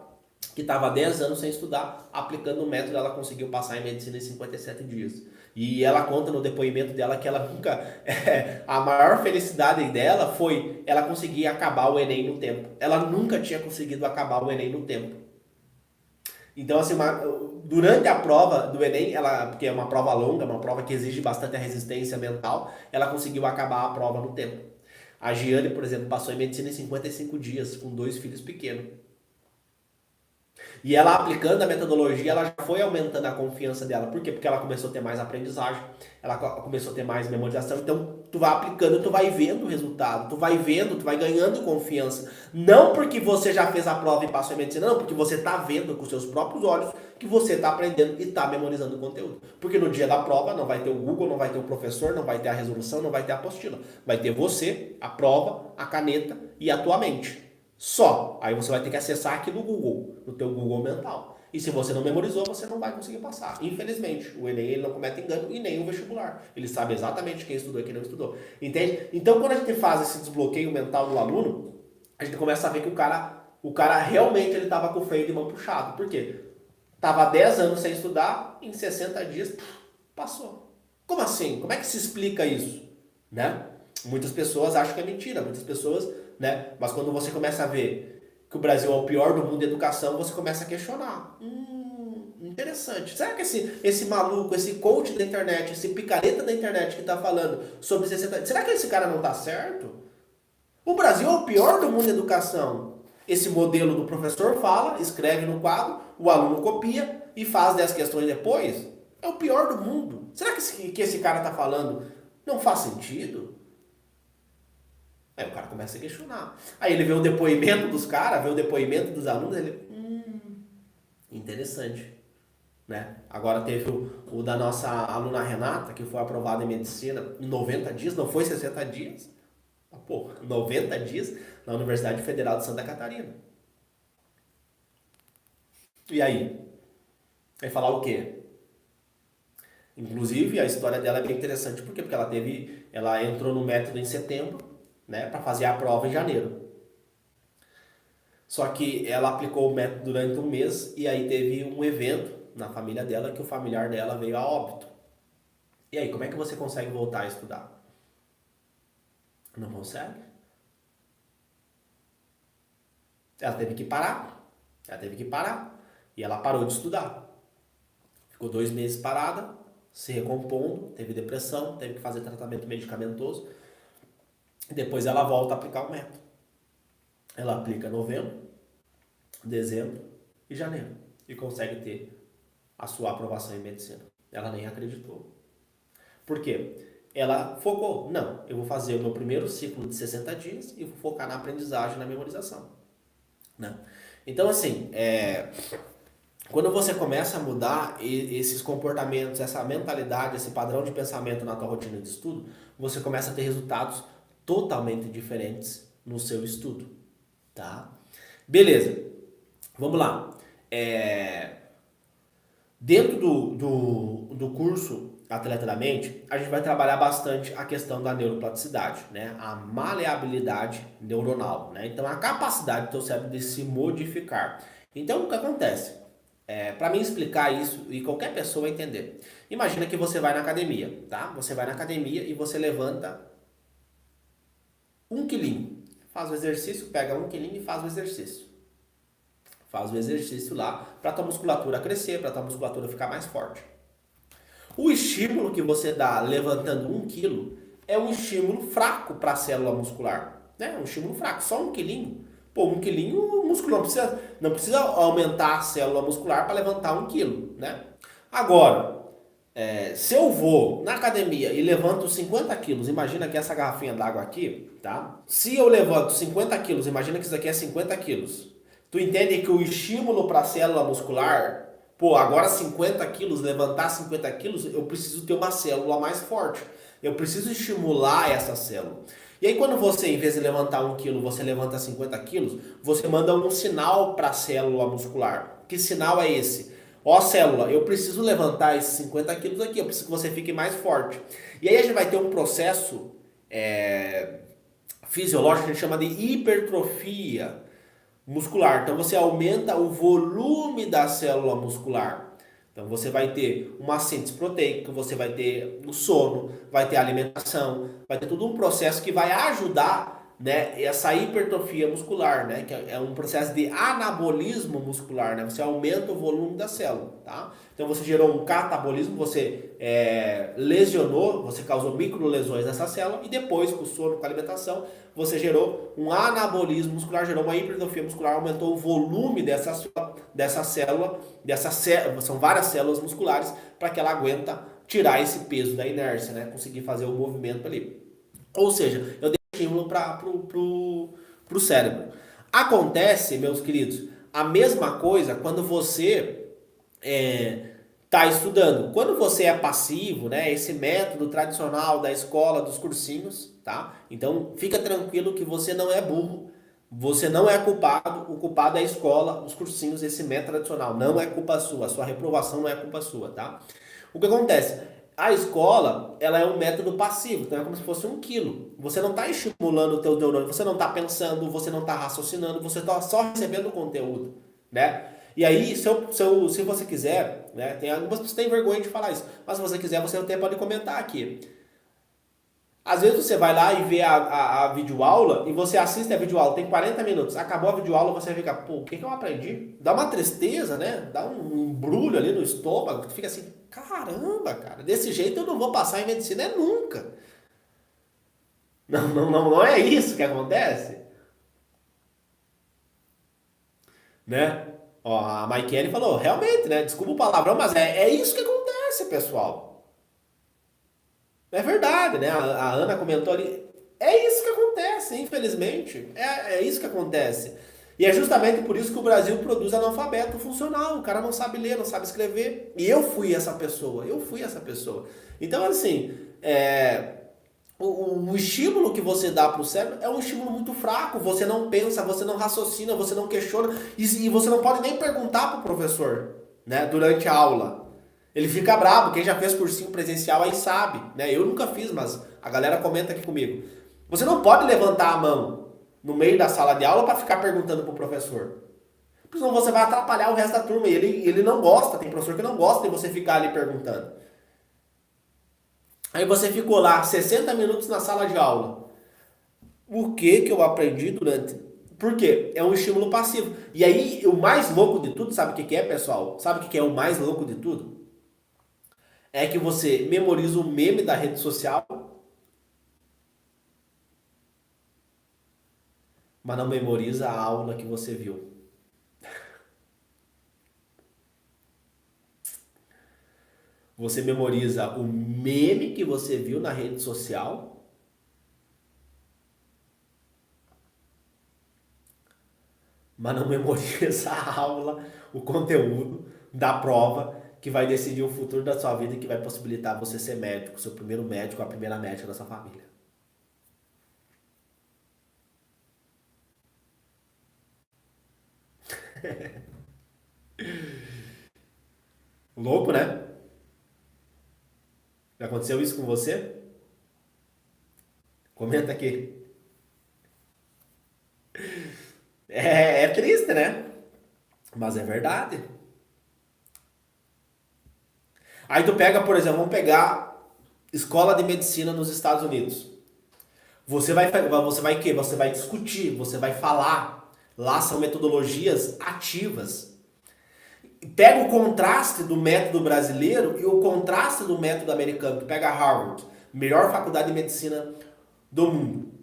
que estava há 10 anos sem estudar, aplicando o método, ela conseguiu passar em medicina em 57 dias. E ela conta no depoimento dela que ela nunca... a maior felicidade dela foi ela conseguir acabar o Enem no tempo. Ela nunca tinha conseguido acabar o Enem no tempo. Então, assim, durante a prova do Enem, porque é uma prova longa, uma prova que exige bastante a resistência mental, ela conseguiu acabar a prova no tempo. A Giane, por exemplo, passou em medicina em 55 dias, com 2 filhos pequenos. E ela aplicando a metodologia, ela já foi aumentando a confiança dela. Por quê? Porque ela começou a ter mais aprendizagem, ela começou a ter mais memorização. Então, tu vai aplicando, tu vai vendo o resultado, tu vai vendo, tu vai ganhando confiança. Não porque você já fez a prova e passou em medicina, não, porque você está vendo com seus próprios olhos que você está aprendendo e está memorizando o conteúdo. Porque no dia da prova não vai ter o Google, não vai ter o professor, não vai ter a resolução, não vai ter a apostila. Vai ter você, a prova, a caneta e a tua mente. Só. Aí você vai ter que acessar aqui no Google, no teu Google mental. E se você não memorizou, você não vai conseguir passar. Infelizmente, o Enem ele não comete engano e nem o vestibular. Ele sabe exatamente quem estudou e quem não estudou. Entende? Então, quando a gente faz esse desbloqueio mental do aluno, a gente começa a ver que o cara realmente ele estava com o freio de mão puxado. Por quê? Tava 10 anos sem estudar, em 60 dias, passou. Como assim? Como é que se explica isso? Né? Muitas pessoas acham que é mentira, muitas pessoas, né? Mas quando você começa a ver que o Brasil é o pior do mundo de educação, você começa a questionar. Interessante. Será que esse maluco, esse coach da internet, esse picareta da internet que está falando sobre 60... Será que esse cara não está certo? O Brasil é o pior do mundo de educação. Esse modelo do professor fala, escreve no quadro, o aluno copia e faz 10 questões depois. É o pior do mundo. Será que esse cara está falando não faz sentido? Aí o cara começa a questionar. Aí ele vê o depoimento dos caras, vê o depoimento dos alunos, ele... interessante. Né? Agora teve o da nossa aluna Renata, que foi aprovada em medicina em 90 dias, não foi 60 dias. Pô, 90 dias na Universidade Federal de Santa Catarina. E aí? Vai falar o quê? Inclusive, a história dela é bem interessante. Por quê? Porque ela entrou no método em setembro, né, para fazer a prova em janeiro. Só que ela aplicou o método durante um mês e aí teve um evento na família dela que o familiar dela veio a óbito. E aí, como é que você consegue voltar a estudar? Não consegue. Ela teve que parar. E ela parou de estudar. Ficou 2 meses parada, se recompondo, teve depressão, teve que fazer tratamento medicamentoso. E depois ela volta a aplicar o método. Ela aplica novembro, dezembro e janeiro. E consegue ter a sua aprovação em medicina. Ela nem acreditou. Por quê? Ela focou. Não, eu vou fazer o meu primeiro ciclo de 60 dias e vou focar na aprendizagem e na memorização. Né? Então, assim, quando você começa a mudar esses comportamentos, essa mentalidade, esse padrão de pensamento na tua rotina de estudo, você começa a ter resultados totalmente diferentes no seu estudo. Tá? Beleza. Vamos lá. Dentro do curso Atleta da Mente, a gente vai trabalhar bastante a questão da neuroplasticidade, né? A maleabilidade neuronal, né? Então, a capacidade do teu cérebro de se modificar. Então, o que acontece? Para mim explicar isso e qualquer pessoa vai entender. Imagina que você vai na academia, tá? Você vai na academia e você levanta 1 quilinho. Faz o exercício, pega 1 quilinho e faz o exercício. Faz o exercício lá para tua musculatura crescer, para tua musculatura ficar mais forte. O estímulo que você dá levantando 1 quilo é um estímulo fraco para a célula muscular. Né? Um estímulo fraco, só 1 quilinho. Pô, 1 quilinho o músculo não precisa aumentar a célula muscular para levantar 1 quilo. Né? Agora, se eu vou na academia e levanto 50 quilos, imagina que essa garrafinha d'água aqui, tá? Se eu levanto 50 quilos, imagina que isso aqui é 50 quilos. Tu entende que o estímulo para a célula muscular, pô, agora 50 quilos, levantar 50 quilos, eu preciso ter uma célula mais forte. Eu preciso estimular essa célula. E aí quando você, em vez de levantar 1 quilo, você levanta 50 quilos, você manda um sinal para a célula muscular. Que sinal é esse? Ó, célula, eu preciso levantar esses 50 quilos aqui, eu preciso que você fique mais forte. E aí a gente vai ter um processo fisiológico que a gente chama de hipertrofia muscular. Então você aumenta o volume da célula muscular. Então você vai ter uma síntese proteica, você vai ter o sono, vai ter a alimentação, vai ter todo um processo que vai ajudar, né, essa hipertrofia muscular, né, que é um processo de anabolismo muscular, né, você aumenta o volume da célula, tá? Então você gerou um catabolismo, você lesionou, você causou micro lesões nessa célula e depois com o sono, com a alimentação, você gerou um anabolismo muscular, gerou uma hipertrofia muscular, aumentou o volume dessa célula, são várias células musculares, para que ela aguenta tirar esse peso da inércia, né? Conseguir fazer o movimento ali. Ou seja, eu dei estímulo para o cérebro. Acontece, meus queridos, a mesma coisa quando você está estudando. Quando você é passivo, né, esse método tradicional da escola, dos cursinhos, tá? Então fica tranquilo que você não é burro, você não é culpado, o culpado é a escola, os cursinhos, esse método tradicional, não é culpa sua, a sua reprovação não é culpa sua, tá? O que acontece? A escola, ela é um método passivo, então é como se fosse 1 quilo. Você não está estimulando o teu neurônio, você não está pensando, você não está raciocinando, você está só recebendo conteúdo, né? E aí, se você quiser, né, tem algumas pessoas que têm vergonha de falar isso, mas se você quiser, você até pode comentar aqui. Às vezes você vai lá e vê a videoaula e você assiste a videoaula, tem 40 minutos, acabou a videoaula, você fica, pô, o que eu aprendi? Dá uma tristeza, né? Dá um embrulho ali no estômago, tu fica assim, caramba, cara, desse jeito eu não vou passar em medicina nunca. Não, não, não, não é isso que acontece, né? Ó, a Maikele falou, realmente, né? Desculpa o palavrão, mas é isso que acontece, pessoal. É verdade, né? A Ana comentou ali. É isso que acontece, infelizmente. É isso que acontece. E é justamente por isso que o Brasil produz analfabeto funcional. O cara não sabe ler, não sabe escrever. E eu fui essa pessoa. Eu fui essa pessoa. Então, assim, o estímulo que você dá para o cérebro é um estímulo muito fraco. Você não pensa, você não raciocina, você não questiona. E você não pode nem perguntar para o professor, né, durante a aula. Ele fica bravo, quem já fez cursinho presencial aí sabe, né? Eu nunca fiz, mas a galera comenta aqui comigo. Você não pode levantar a mão no meio da sala de aula para ficar perguntando pro professor. Porque senão você vai atrapalhar o resto da turma. E ele não gosta, tem professor que não gosta de você ficar ali perguntando. Aí você ficou lá 60 minutos na sala de aula. O que que eu aprendi durante... Por quê? É um estímulo passivo. E aí, o mais louco de tudo, sabe o que que é, pessoal? Sabe o que que é o mais louco de tudo? É que você memoriza o meme da rede social, mas não memoriza a aula que você viu. Você memoriza o meme que você viu na rede social, mas não memoriza a aula, o conteúdo da prova que vai decidir o futuro da sua vida e que vai possibilitar você ser médico, seu primeiro médico, a primeira médica da sua família. Louco, né? Já aconteceu isso com você? Comenta aqui. É triste, né? Mas é verdade. Aí tu pega, por exemplo, vamos pegar escola de medicina nos Estados Unidos. Você vai discutir, você vai falar. Lá são metodologias ativas. Pega o contraste do método brasileiro e o contraste do método americano. Tu pega Harvard, melhor faculdade de medicina do mundo.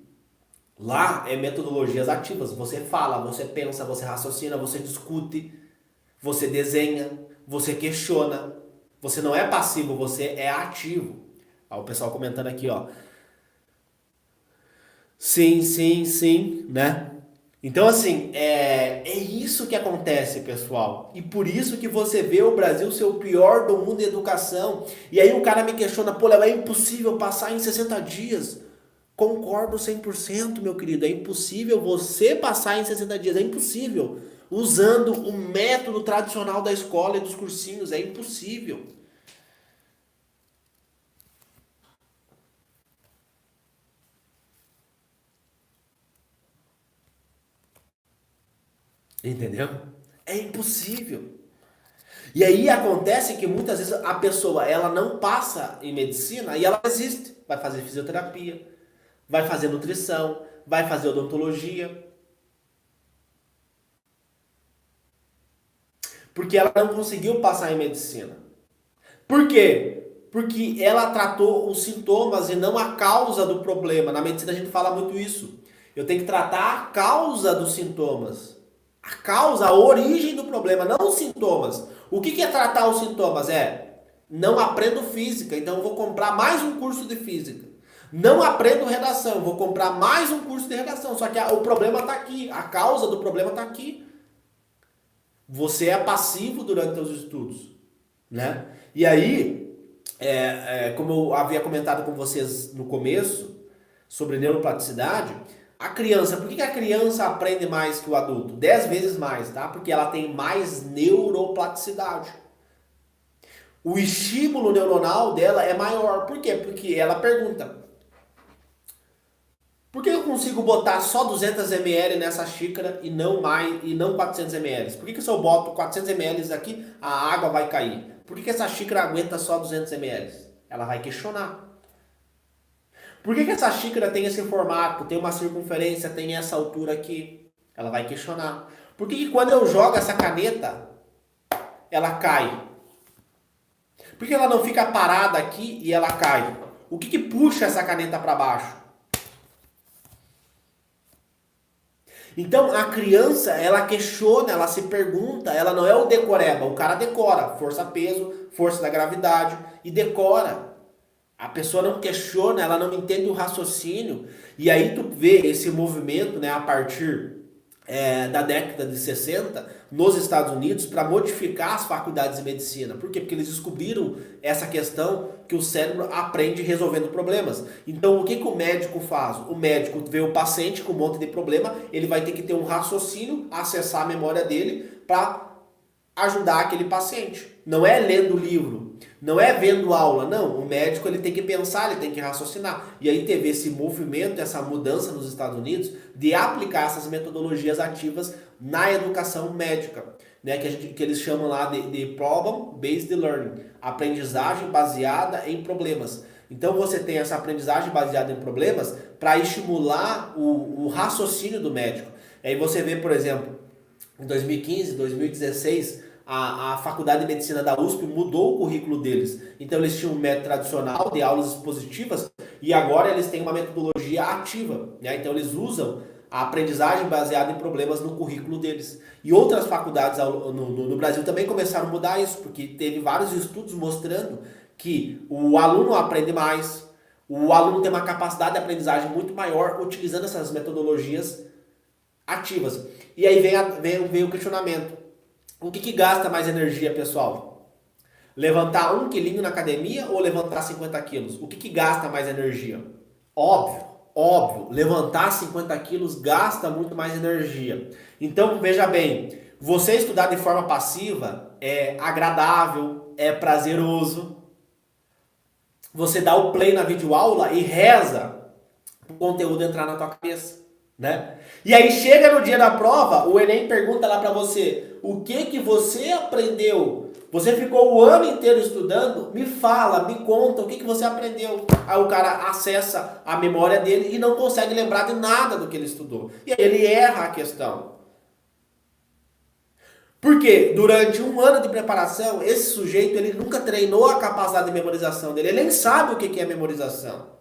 Lá é metodologias ativas. Você fala, você pensa, você raciocina, você discute, você desenha, você questiona. Você não é passivo, você é ativo. Ó, o pessoal comentando aqui, ó. Sim, sim, sim, né? Então, assim, é isso que acontece, pessoal. E por isso que você vê o Brasil ser o pior do mundo em educação. E aí o cara me questiona, pô, Léo, é impossível passar em 60 dias. Concordo 100%, meu querido. É impossível você passar em 60 dias. É impossível. Usando o método tradicional da escola e dos cursinhos. É impossível. Entendeu? É impossível. E aí acontece que muitas vezes a pessoa ela não passa em medicina e ela existe. Vai fazer fisioterapia, vai fazer nutrição, vai fazer odontologia, porque ela não conseguiu passar em medicina. Por quê? Porque ela tratou os sintomas e não a causa do problema. Na medicina a gente fala muito isso. Eu tenho que tratar a causa dos sintomas. A causa, a origem do problema, não os sintomas. O que é tratar os sintomas? Não aprendo física, então eu vou comprar mais um curso de física. Não aprendo redação, vou comprar mais um curso de redação. Só que o problema está aqui, a causa do problema está aqui. Você é passivo durante os estudos, né? E aí, como eu havia comentado com vocês no começo, sobre neuroplasticidade, a criança, por que a criança aprende mais que o adulto? 10 vezes mais, tá? Porque ela tem mais neuroplasticidade. O estímulo neuronal dela é maior. Por quê? Porque ela pergunta: por que eu consigo botar só 200 ml nessa xícara e não mais e não 400 ml? Por que se eu boto 400 ml aqui, a água vai cair? Por que essa xícara aguenta só 200 ml? Ela vai questionar. Por que essa xícara tem esse formato, tem uma circunferência, tem essa altura aqui? Ela vai questionar. Por que quando eu jogo essa caneta, ela cai? Por que ela não fica parada aqui e ela cai? O que puxa essa caneta para baixo? Então a criança, ela questiona, ela se pergunta, ela não é o decoreba, o cara decora, força peso, força da gravidade e decora. A pessoa não questiona, ela não entende o raciocínio. E aí tu vê esse movimento, né, a partir da década de 60 nos Estados Unidos para modificar as faculdades de medicina. Por quê? Porque eles descobriram essa questão que o cérebro aprende resolvendo problemas. Então o que o médico faz? O médico vê o paciente com um monte de problema, ele vai ter que ter um raciocínio, acessar a memória dele para ajudar aquele paciente. Não é lendo livro, não é vendo aula, não. O médico ele tem que pensar, ele tem que raciocinar. E aí teve esse movimento, essa mudança nos Estados Unidos de aplicar essas metodologias ativas na educação médica, né? Que eles chamam lá de Problem-Based Learning, aprendizagem baseada em problemas. Então você tem essa aprendizagem baseada em problemas para estimular o raciocínio do médico. Aí você vê, por exemplo, em 2015, 2016, a Faculdade de Medicina da USP mudou o currículo deles. Então eles tinham um método tradicional de aulas expositivas e agora eles têm uma metodologia ativa, né? Então eles usam a aprendizagem baseada em problemas no currículo deles. E outras faculdades no Brasil também começaram a mudar isso, porque teve vários estudos mostrando que o aluno aprende mais, o aluno tem uma capacidade de aprendizagem muito maior utilizando essas metodologias ativas. E aí vem o questionamento. O que gasta mais energia, pessoal? Levantar 1 quilinho na academia ou levantar 50 quilos? O que gasta mais energia? Óbvio, levantar 50 quilos gasta muito mais energia. Então, veja bem, você estudar de forma passiva é agradável, é prazeroso. Você dá o play na videoaula e reza o conteúdo entrar na tua cabeça. né? E aí chega no dia da prova, o Enem pergunta lá para você, o que que você aprendeu? Você ficou o ano inteiro estudando? Me fala, me conta o que que você aprendeu. Aí o cara acessa a memória dele e não consegue lembrar de nada do que ele estudou. E aí ele erra a questão. Porque durante um ano de preparação, esse sujeito ele nunca treinou a capacidade de memorização dele. Ele nem sabe o que que é memorização.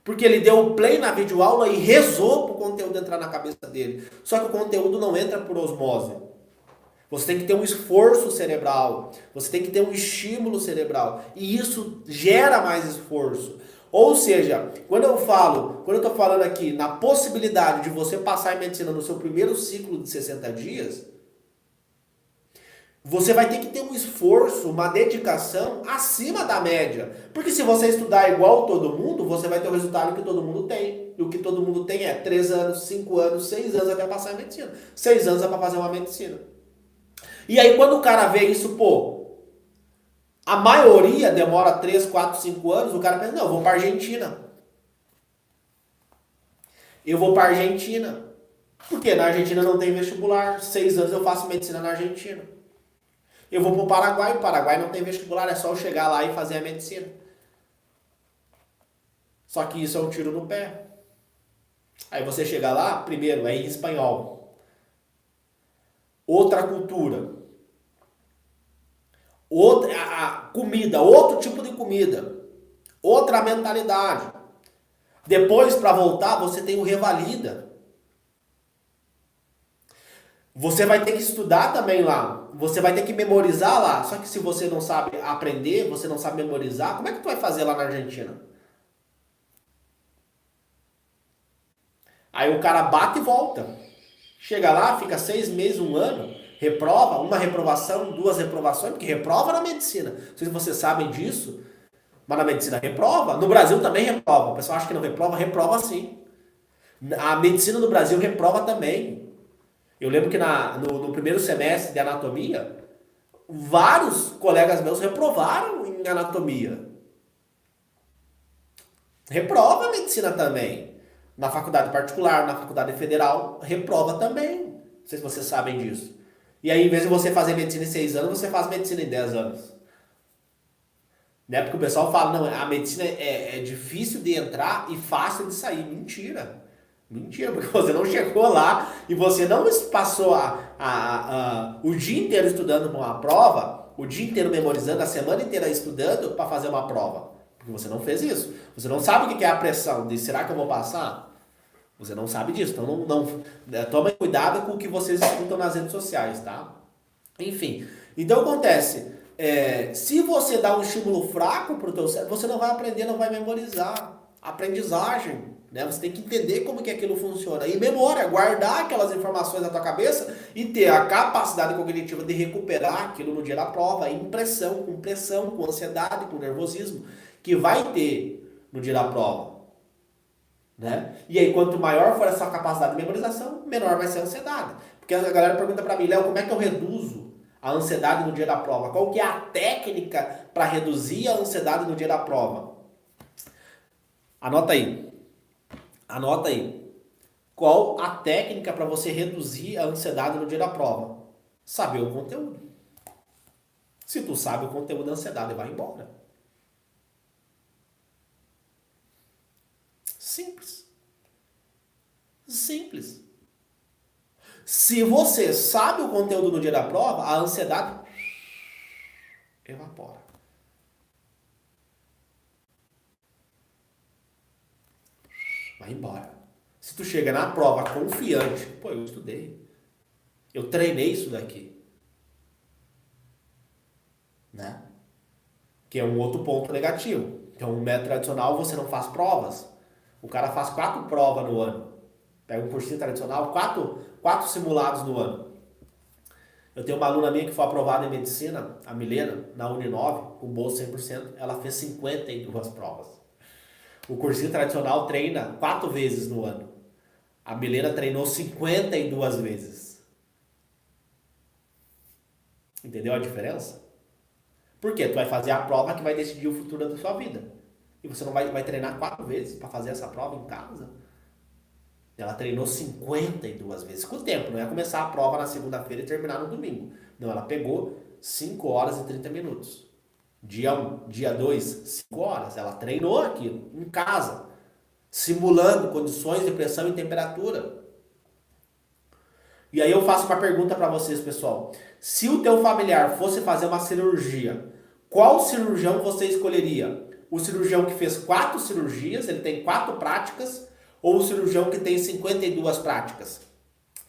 Porque ele deu o play na videoaula e rezou para o conteúdo entrar na cabeça dele. Só que o conteúdo não entra por osmose. Você tem que ter um esforço cerebral. Você tem que ter um estímulo cerebral. E isso gera mais esforço. Ou seja, quando eu estou falando aqui na possibilidade de você passar em medicina no seu primeiro ciclo de 60 dias, você vai ter que ter um esforço, uma dedicação acima da média. Porque se você estudar igual todo mundo, você vai ter o resultado que todo mundo tem. E o que todo mundo tem é 3 anos, 5 anos, 6 anos até passar em medicina. 6 anos é para fazer uma medicina. E aí quando o cara vê isso, pô, a maioria demora 3, 4, 5 anos, o cara pensa, não, eu vou para Argentina. Eu vou para Argentina. Porque na Argentina não tem vestibular. 6 anos eu faço medicina na Argentina. Eu vou para o Paraguai. O Paraguai não tem vestibular, é só eu chegar lá e fazer a medicina. Só que isso é um tiro no pé. Aí você chega lá, primeiro, é em espanhol. Outra cultura. Outra a comida, outro tipo de comida. Outra mentalidade. Depois, para voltar, você tem o revalida. Você vai ter que estudar também lá. Você vai ter que memorizar lá. Só que se você não sabe aprender, você não sabe memorizar, como é que tu vai fazer lá na Argentina? Aí o cara bate e volta. Chega lá, fica 6 meses, um ano, reprova, uma reprovação, 2 reprovações, porque reprova na medicina. Não sei se vocês sabem disso, mas na medicina reprova. No Brasil também reprova. O pessoal acha que não reprova, reprova sim. A medicina no Brasil reprova também. Eu lembro que no primeiro semestre de anatomia, vários colegas meus reprovaram em anatomia. Reprova a medicina também. Na faculdade particular, na faculdade federal, reprova também. Não sei se vocês sabem disso. E aí, em vez de você fazer medicina em 6 anos, você faz medicina em 10 anos. Né? Porque o pessoal fala, não, a medicina é difícil de entrar e fácil de sair. Mentira. Mentira, porque você não chegou lá e você não passou o dia inteiro estudando para uma prova, o dia inteiro memorizando, a semana inteira estudando para fazer uma prova. Porque você não fez isso. Você não sabe o que é a pressão de será que eu vou passar? Você não sabe disso. Então tome cuidado com o que vocês escutam nas redes sociais, tá? Enfim. Então acontece. Se você dá um estímulo fraco para o teu cérebro, você não vai aprender, não vai memorizar. Aprendizagem. Né? Você tem que entender como que aquilo funciona. E memória, guardar aquelas informações na tua cabeça e ter a capacidade cognitiva de recuperar aquilo no dia da prova, em pressão, com ansiedade, com nervosismo, que vai ter no dia da prova. Né? E aí, quanto maior for essa capacidade de memorização, menor vai ser a ansiedade. Porque a galera pergunta para mim, Léo, como é que eu reduzo a ansiedade no dia da prova? Qual que é a técnica para reduzir a ansiedade no dia da prova? Anota aí. Anota aí. Qual a técnica para você reduzir a ansiedade no dia da prova? Saber o conteúdo. Se tu sabe o conteúdo, a ansiedade vai embora. Simples. Simples. Se você sabe o conteúdo no dia da prova, a ansiedade evapora. Vai embora. Se tu chega na prova confiante, pô, eu estudei. Eu treinei isso daqui. Né? Que é um outro ponto negativo. Então, no método tradicional, você não faz provas. O cara faz 4 provas no ano. Pega um cursinho tradicional, 4 simulados no ano. Eu tenho uma aluna minha que foi aprovada em medicina, a Milena, na Uninove, com bolsa 100%. Ela fez 52 provas. O cursinho tradicional treina 4 vezes no ano. A Milena treinou 52 vezes. Entendeu a diferença? Por quê? Tu vai fazer a prova que vai decidir o futuro da sua vida. E você não vai treinar 4 vezes para fazer essa prova em casa? Ela treinou 52 vezes com o tempo, não é começar a prova na segunda-feira e terminar no domingo. Não, ela pegou 5 horas e 30 minutos. Dia 1, dia 2, 5 horas. Ela treinou aquilo em casa, simulando condições de pressão e temperatura. E aí eu faço uma pergunta para vocês, pessoal. Se o teu familiar fosse fazer uma cirurgia, qual cirurgião você escolheria? O cirurgião que fez 4 cirurgias, ele tem 4 práticas, ou o cirurgião que tem 52 práticas?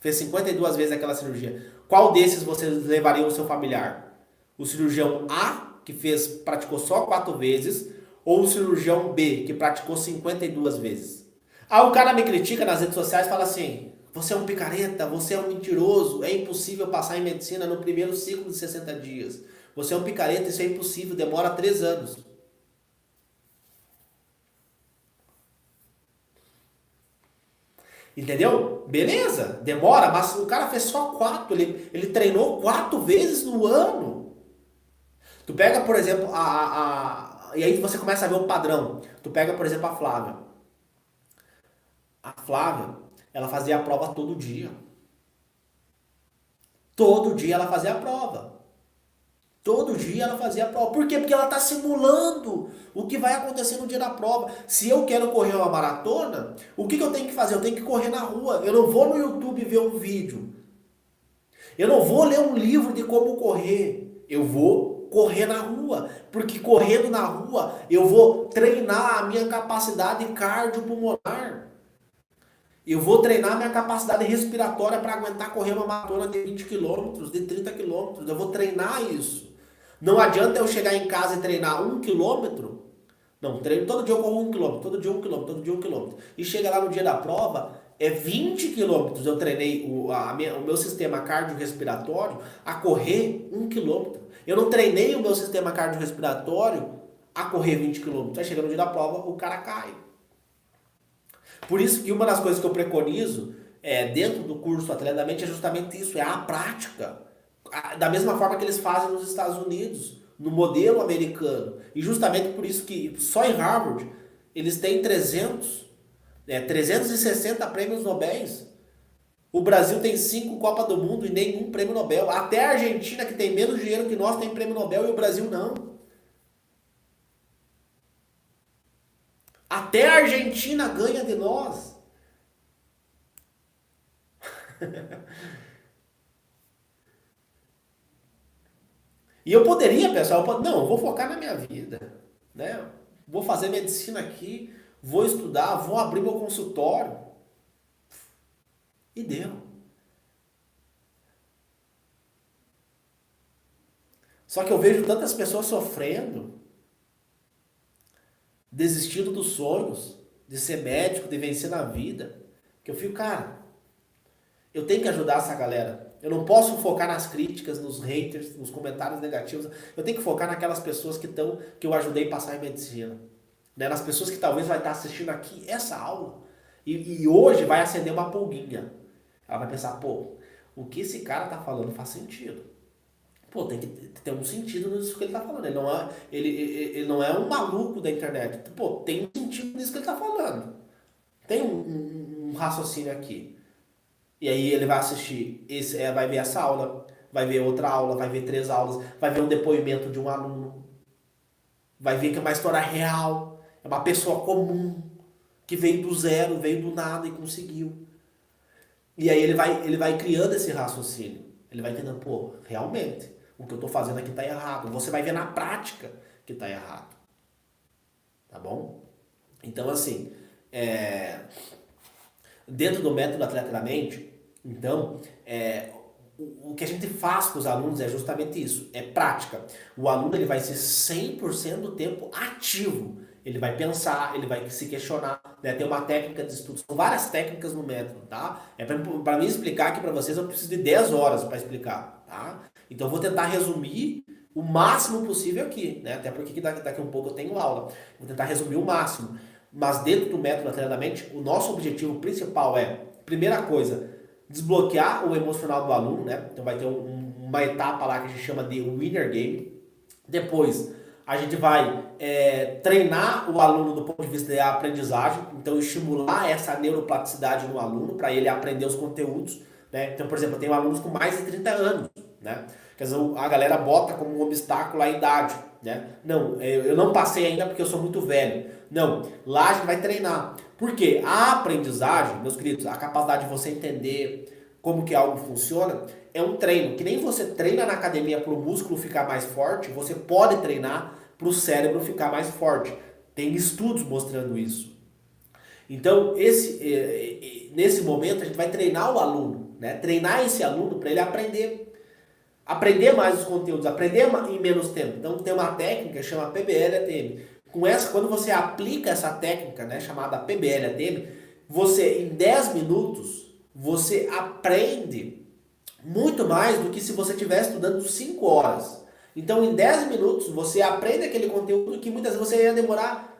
Fez 52 vezes aquela cirurgia. Qual desses vocês levariam o seu familiar? O cirurgião A, que praticou só 4 vezes, ou o cirurgião B, que praticou 52 vezes? Aí o cara me critica nas redes sociais e fala assim: você é um picareta, você é um mentiroso, é impossível passar em medicina no primeiro ciclo de 60 dias. Você é um picareta, isso é impossível, demora 3 anos. Entendeu? Beleza, demora, mas o cara fez só 4, ele treinou 4 vezes no ano. Tu pega, por exemplo, e aí você começa a ver o padrão. Tu pega, por exemplo, a Flávia. A Flávia, ela fazia a prova todo dia. Todo dia ela fazia a prova. Todo dia ela fazia a prova. Por quê? Porque ela está simulando o que vai acontecer no dia da prova. Se eu quero correr uma maratona, o que eu tenho que fazer? Eu tenho que correr na rua. Eu não vou no YouTube ver um vídeo. Eu não vou ler um livro de como correr. Eu vou correr na rua. Porque correndo na rua, eu vou treinar a minha capacidade cardiopulmonar. Eu vou treinar minha capacidade respiratória para aguentar correr uma maratona de 20 quilômetros, de 30 quilômetros. Eu vou treinar isso. Não adianta eu chegar em casa e treinar 1 quilômetro. Não, treino todo dia eu corro 1 quilômetro, todo dia 1 quilômetro, todo dia 1 quilômetro. E chega lá no dia da prova, é 20 quilômetros. Eu treinei o meu sistema cardiorrespiratório a correr 1 quilômetro. Eu não treinei o meu sistema cardiorrespiratório a correr 20 quilômetros. Aí chega no dia da prova, o cara cai. Por isso que uma das coisas que eu preconizo dentro do curso Atleta da Mente é justamente isso, é a prática. Da mesma forma que eles fazem nos Estados Unidos, no modelo americano. E justamente por isso que só em Harvard eles têm 360 prêmios Nobel. O Brasil tem 5 Copas do Mundo e nenhum prêmio Nobel. Até a Argentina, que tem menos dinheiro que nós, tem prêmio Nobel e o Brasil não. Até a Argentina ganha de nós. E eu poderia, pessoal, não, eu vou focar na minha vida, né? Vou fazer medicina aqui, vou estudar, vou abrir meu consultório. E deu. Só que eu vejo tantas pessoas sofrendo, desistindo dos sonhos, de ser médico, de vencer na vida, que eu fico, cara, eu tenho que ajudar essa galera. Eu não posso focar nas críticas, nos haters, nos comentários negativos. Eu tenho que focar naquelas pessoas que eu ajudei a passar em medicina. Né? Nas pessoas que talvez vai estar assistindo aqui essa aula. E hoje vai acender uma pulguinha. Ela vai pensar, pô, o que esse cara tá falando faz sentido. Pô, tem que ter um sentido nisso que ele tá falando. Ele não é um maluco da internet. Pô, tem um sentido nisso que ele tá falando. Tem um raciocínio aqui. E aí ele vai assistir, vai ver essa aula, vai ver outra aula, vai ver 3 aulas, vai ver um depoimento de um aluno, vai ver que é uma história real, é uma pessoa comum, que veio do zero, veio do nada e conseguiu. E aí ele vai criando esse raciocínio, ele vai entendendo, pô, realmente, o que eu estou fazendo aqui está errado. Você vai ver na prática que está errado. Tá bom? Então assim, dentro do método Atleta da Mente, então, o que a gente faz com os alunos é justamente isso, é prática. O aluno ele vai ser 100% do tempo ativo. Ele vai pensar, ele vai se questionar, né? Tem uma técnica de estudo, são várias técnicas no método, tá? Para mim explicar aqui para vocês, eu preciso de 10 horas para explicar, tá? Então eu vou tentar resumir o máximo possível aqui, né? Até porque daqui a um pouco eu tenho aula. Vou tentar resumir o máximo. Mas dentro do método Atleta da Mente, o nosso objetivo principal primeira coisa, desbloquear o emocional do aluno, né? Então vai ter uma etapa lá que a gente chama de Winner Game. Depois, A gente vai treinar o aluno do ponto de vista da aprendizagem, então estimular essa neuroplasticidade no aluno para ele aprender os conteúdos, né? Então, por exemplo, eu tenho alunos com mais de 30 anos, né? Quer dizer, a galera bota como um obstáculo a idade, né? Não, eu não passei ainda porque eu sou muito velho. Não, lá a gente vai treinar. Por quê? A aprendizagem, meus queridos, a capacidade de você entender como que algo funciona, é um treino. Que nem você treina na academia para o músculo ficar mais forte, você pode treinar para o cérebro ficar mais forte. Tem estudos mostrando isso. Então, nesse momento, a gente vai treinar o aluno, né? Treinar esse aluno para ele aprender mais os conteúdos, aprender em menos tempo. Então, tem uma técnica que chama PBL-ATM. Com essa, quando você aplica essa técnica, né, chamada PBL-ATM, você, em 10 minutos, você aprende muito mais do que se você estivesse estudando 5 horas. Então, em 10 minutos, você aprende aquele conteúdo que muitas vezes você ia demorar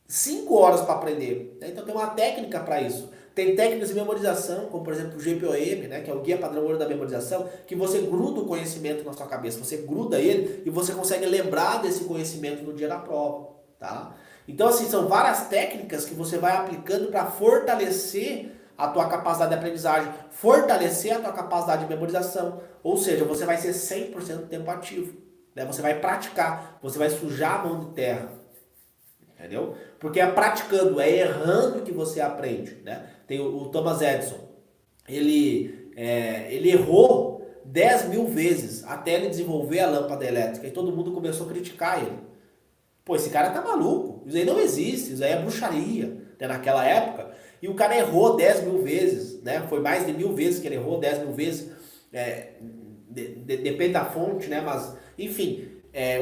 5 horas para aprender. Então, tem uma técnica para isso. Tem técnicas de memorização, como por exemplo o GPOM, né, que é o Guia Padrão Ouro da Memorização, que você gruda o conhecimento na sua cabeça, você gruda ele e você consegue lembrar desse conhecimento no dia da prova. Tá? Então, assim, são várias técnicas que você vai aplicando para fortalecer a tua capacidade de aprendizagem, fortalecer a tua capacidade de memorização. Ou seja, você vai ser 100% do tempo ativo. Né? Você vai praticar, você vai sujar a mão de terra. Entendeu? Porque é praticando, é errando que você aprende. Né? Tem o Thomas Edison. Ele errou 10 mil vezes até ele desenvolver a lâmpada elétrica. E todo mundo começou a criticar ele. Pô, esse cara tá maluco. Isso aí não existe. Isso aí é bruxaria. Né? Naquela época. E o cara errou 10 mil vezes. Né? Foi mais de 1000 vezes que ele errou, 10 mil vezes. Depende da fonte, né? Mas, enfim.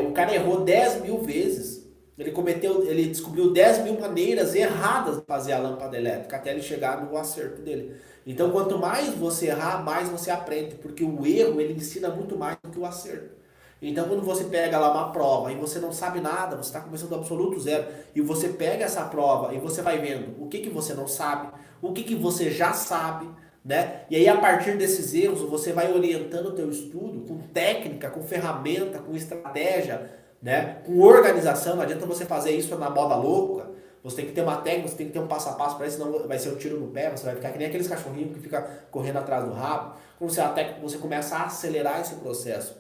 O cara errou 10 mil vezes. Ele descobriu 10 mil maneiras erradas de fazer a lâmpada elétrica até ele chegar no acerto dele. Então, quanto mais você errar, mais você aprende, porque o erro ele ensina muito mais do que o acerto. Então, quando você pega lá uma prova e você não sabe nada, você está começando do absoluto zero, e você pega essa prova e você vai vendo o que você não sabe, o que você já sabe, né? E aí, a partir desses erros, você vai orientando o teu estudo com técnica, com ferramenta, com estratégia, né? Com organização. Não adianta você fazer isso na moda louca. Você tem que ter uma técnica, você tem que ter um passo a passo para isso, senão vai ser um tiro no pé, você vai ficar que nem aqueles cachorrinhos que ficam correndo atrás do rabo. Quando você começa a acelerar esse processo,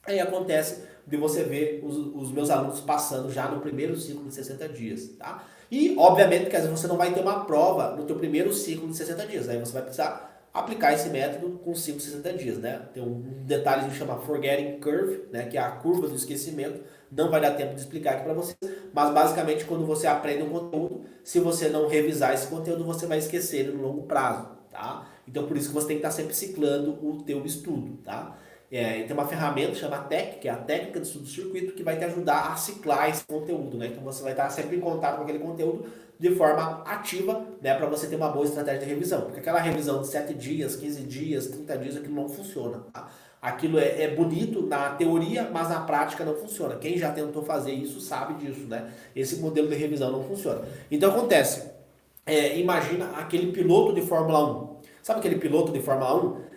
aí acontece de você ver os meus alunos passando já no primeiro ciclo de 60 dias, tá? E, obviamente, que às vezes você não vai ter uma prova no teu primeiro ciclo de 60 dias, aí você vai precisar aplicar esse método com 5, 60 dias, né? Tem um detalhe que chama Forgetting Curve, né? Que é a curva do esquecimento. Não vai dar tempo de explicar aqui para vocês, mas basicamente quando você aprende um conteúdo, se você não revisar esse conteúdo, você vai esquecer ele no longo prazo, tá? Então por isso que você tem que estar sempre ciclando o teu estudo, tá? E tem uma ferramenta chamada TEC, que é a técnica de estudo do circuito, que vai te ajudar a ciclar esse conteúdo, né? Então você vai estar sempre em contato com aquele conteúdo de forma ativa, né? Para você ter uma boa estratégia de revisão. Porque aquela revisão de 7 dias, 15 dias, 30 dias, aquilo não funciona, tá? Aquilo é bonito na teoria, mas na prática não funciona. Quem já tentou fazer isso sabe disso, né? Esse modelo de revisão não funciona. Então acontece, imagina aquele piloto de Fórmula 1. Sabe aquele piloto de Fórmula 1?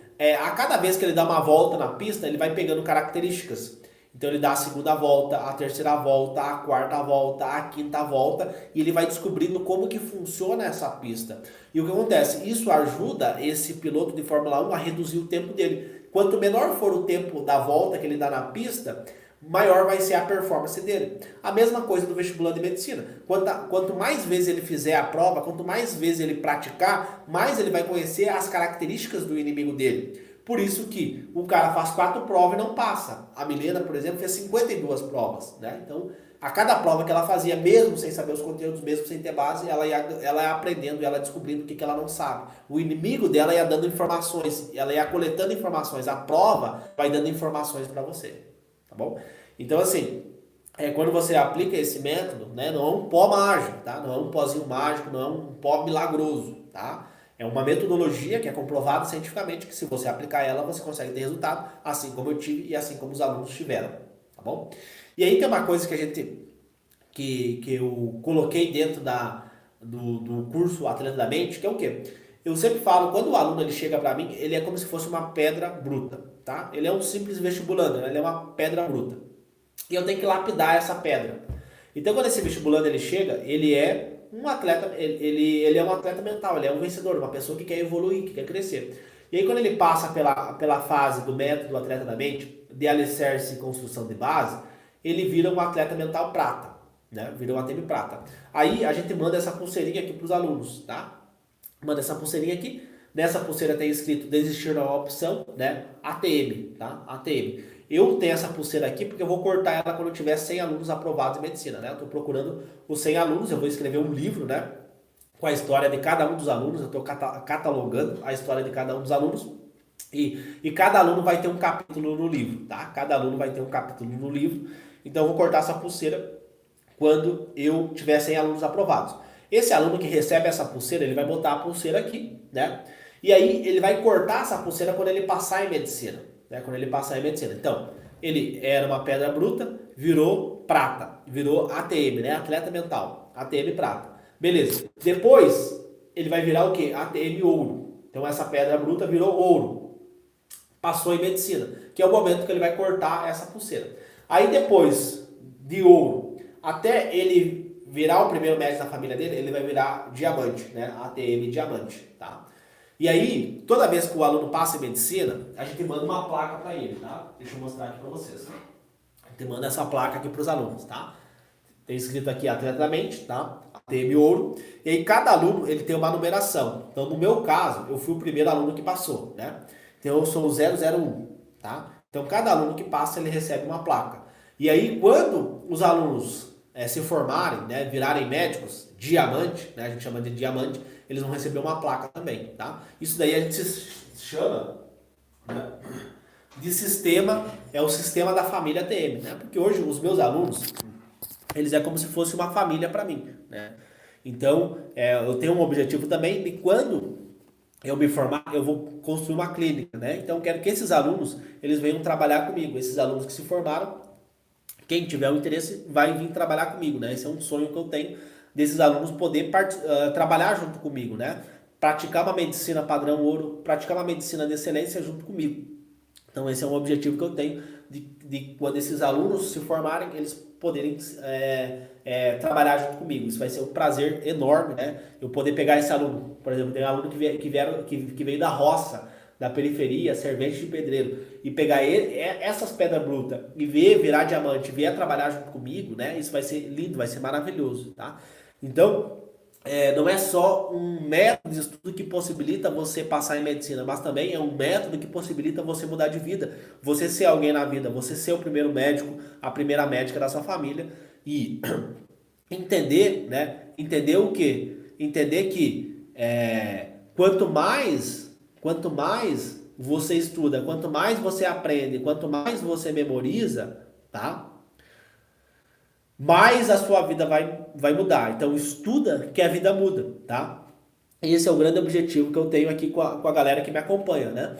A cada vez que ele dá uma volta na pista, ele vai pegando características. Então ele dá a segunda volta, a terceira volta, a quarta volta, a quinta volta, e ele vai descobrindo como que funciona essa pista. E o que acontece? Isso ajuda esse piloto de Fórmula 1 a reduzir o tempo dele. Quanto menor for o tempo da volta que ele dá na pista, maior vai ser a performance dele. A mesma coisa do vestibular de medicina. Quanto mais vezes ele fizer a prova, quanto mais vezes ele praticar, mais ele vai conhecer as características do inimigo dele. Por isso que o cara faz 4 provas e não passa. A Milena, por exemplo, fez 52 provas, né? Então, a cada prova que ela fazia, mesmo sem saber os conteúdos, mesmo sem ter base, ela ia aprendendo, ela descobrindo o que ela não sabe. O inimigo dela ia dando informações, ela ia coletando informações. A prova vai dando informações para você, tá bom? Então, assim, quando você aplica esse método, né, não é um pó mágico, tá? Não é um pozinho mágico, não é um pó milagroso, tá? É uma metodologia que é comprovada cientificamente que se você aplicar ela, você consegue ter resultado, assim como eu tive e assim como os alunos tiveram, tá bom? E aí tem uma coisa que eu coloquei dentro do curso Atleta da Mente, que é o quê? Eu sempre falo, quando o aluno ele chega para mim, ele é como se fosse uma pedra bruta, tá? Ele é um simples vestibulando, ele é uma pedra bruta. e eu tenho que lapidar essa pedra. Então quando esse vestibulando ele chega, ele é um atleta, ele é um atleta mental, ele é um vencedor, uma pessoa que quer evoluir, que quer crescer. E aí quando ele passa pela fase do método do atleta da mente, de alicerce e construção de base, ele vira um atleta mental prata, né? Vira um ATM prata. Aí a gente manda essa pulseirinha aqui para os alunos, tá? Manda essa pulseirinha aqui. Nessa pulseira tem escrito desistir da opção, né? ATM, tá? ATM. Eu tenho essa pulseira aqui porque eu vou cortar ela quando eu tiver 100 alunos aprovados em medicina, né? Eu estou procurando os 100 alunos, eu vou escrever um livro, né? Com a história de cada um dos alunos, eu estou catalogando a história de cada um dos alunos. E cada aluno vai ter um capítulo no livro, tá? Cada aluno vai ter um capítulo no livro. Então eu vou cortar essa pulseira quando eu tiver 100 alunos aprovados. Esse aluno que recebe essa pulseira, ele vai botar a pulseira aqui, né? E aí ele vai cortar essa pulseira quando ele passar em medicina, né? Quando ele passar em medicina. Então, ele era uma pedra bruta, virou prata, virou ATM, né? Atleta mental, ATM prata. Beleza. Depois, ele vai virar o quê? ATM ouro. Então essa pedra bruta virou ouro. Passou em medicina, que é o momento que ele vai cortar essa pulseira. Aí depois de ouro, até ele virar o primeiro médico da família dele, ele vai virar diamante, né? ATM diamante, tá? E aí, toda vez que o aluno passa em medicina, a gente manda uma placa para ele, tá? Deixa eu mostrar aqui para vocês. A gente manda essa placa aqui para os alunos, tá? Tem escrito aqui atletamente, tá? ATM ouro. E aí cada aluno, ele tem uma numeração. Então, no meu caso, eu fui o primeiro aluno que passou, né? Então, eu sou o 001, tá? Então, cada aluno que passa, ele recebe uma placa. E aí, quando os alunos se formarem, né, virarem médicos, diamante, né, a gente chama de diamante, eles vão receber uma placa também, tá? Isso daí a gente se chama, né, de sistema, é o sistema da família ATM, né? Porque hoje os meus alunos, eles é como se fosse uma família para mim, né? Então, eu tenho um objetivo também de quando eu me formar, eu vou construir uma clínica, né? Então, eu quero que esses alunos, eles venham trabalhar comigo. Esses alunos que se formaram, quem tiver o interesse, vai vir trabalhar comigo, né? Esse é um sonho que eu tenho desses alunos poder trabalhar junto comigo, né? Praticar uma medicina padrão ouro, praticar uma medicina de excelência junto comigo. Então, esse é um objetivo que eu tenho de quando esses alunos se formarem, eles poderem trabalhar junto comigo. Isso vai ser um prazer enorme, né? Eu poder pegar esse aluno, por exemplo, tem um aluno que veio da roça, da periferia, servente de pedreiro, e pegar essas pedras brutas e virar diamante, vier trabalhar junto comigo, né? Isso vai ser lindo, vai ser maravilhoso, tá? Então, não é só um método de estudo que possibilita você passar em medicina, mas também é um método que possibilita você mudar de vida, você ser alguém na vida, você ser o primeiro médico, a primeira médica da sua família e entender, né? Entender o quê? Entender que quanto mais você estuda, quanto mais você aprende, quanto mais você memoriza, tá? Mais a sua vida vai mudar. Então estuda que a vida muda, tá? E esse é o grande objetivo que eu tenho aqui com a galera que me acompanha, né?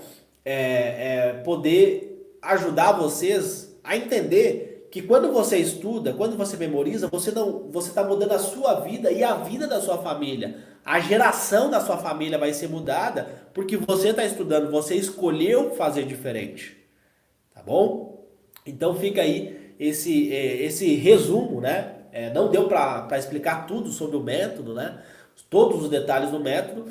Poder ajudar vocês a entender que quando você estuda, quando você memoriza, você está mudando a sua vida e a vida da sua família. A geração da sua família vai ser mudada porque você está estudando, você escolheu fazer diferente, tá bom? Então fica aí esse resumo, né? Não deu para explicar tudo sobre o método, né? Todos os detalhes do método,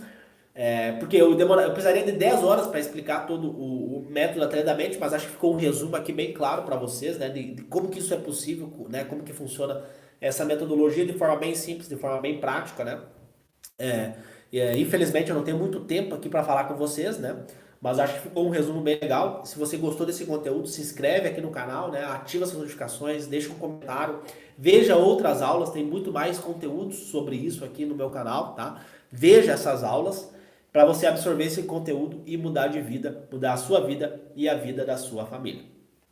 porque eu precisaria de 10 horas para explicar todo o método atletamente, mas acho que ficou um resumo aqui bem claro para vocês, né? De como que isso é possível, né? Como que funciona essa metodologia de forma bem simples, de forma bem prática, né? Infelizmente eu não tenho muito tempo aqui para falar com vocês, né? Mas acho que ficou um resumo bem legal. Se você gostou desse conteúdo, se inscreve aqui no canal, né? Ativa as notificações, deixa um comentário, veja outras aulas, tem muito mais conteúdo sobre isso aqui no meu canal, tá? Veja essas aulas para você absorver esse conteúdo e mudar de vida, mudar a sua vida e a vida da sua família.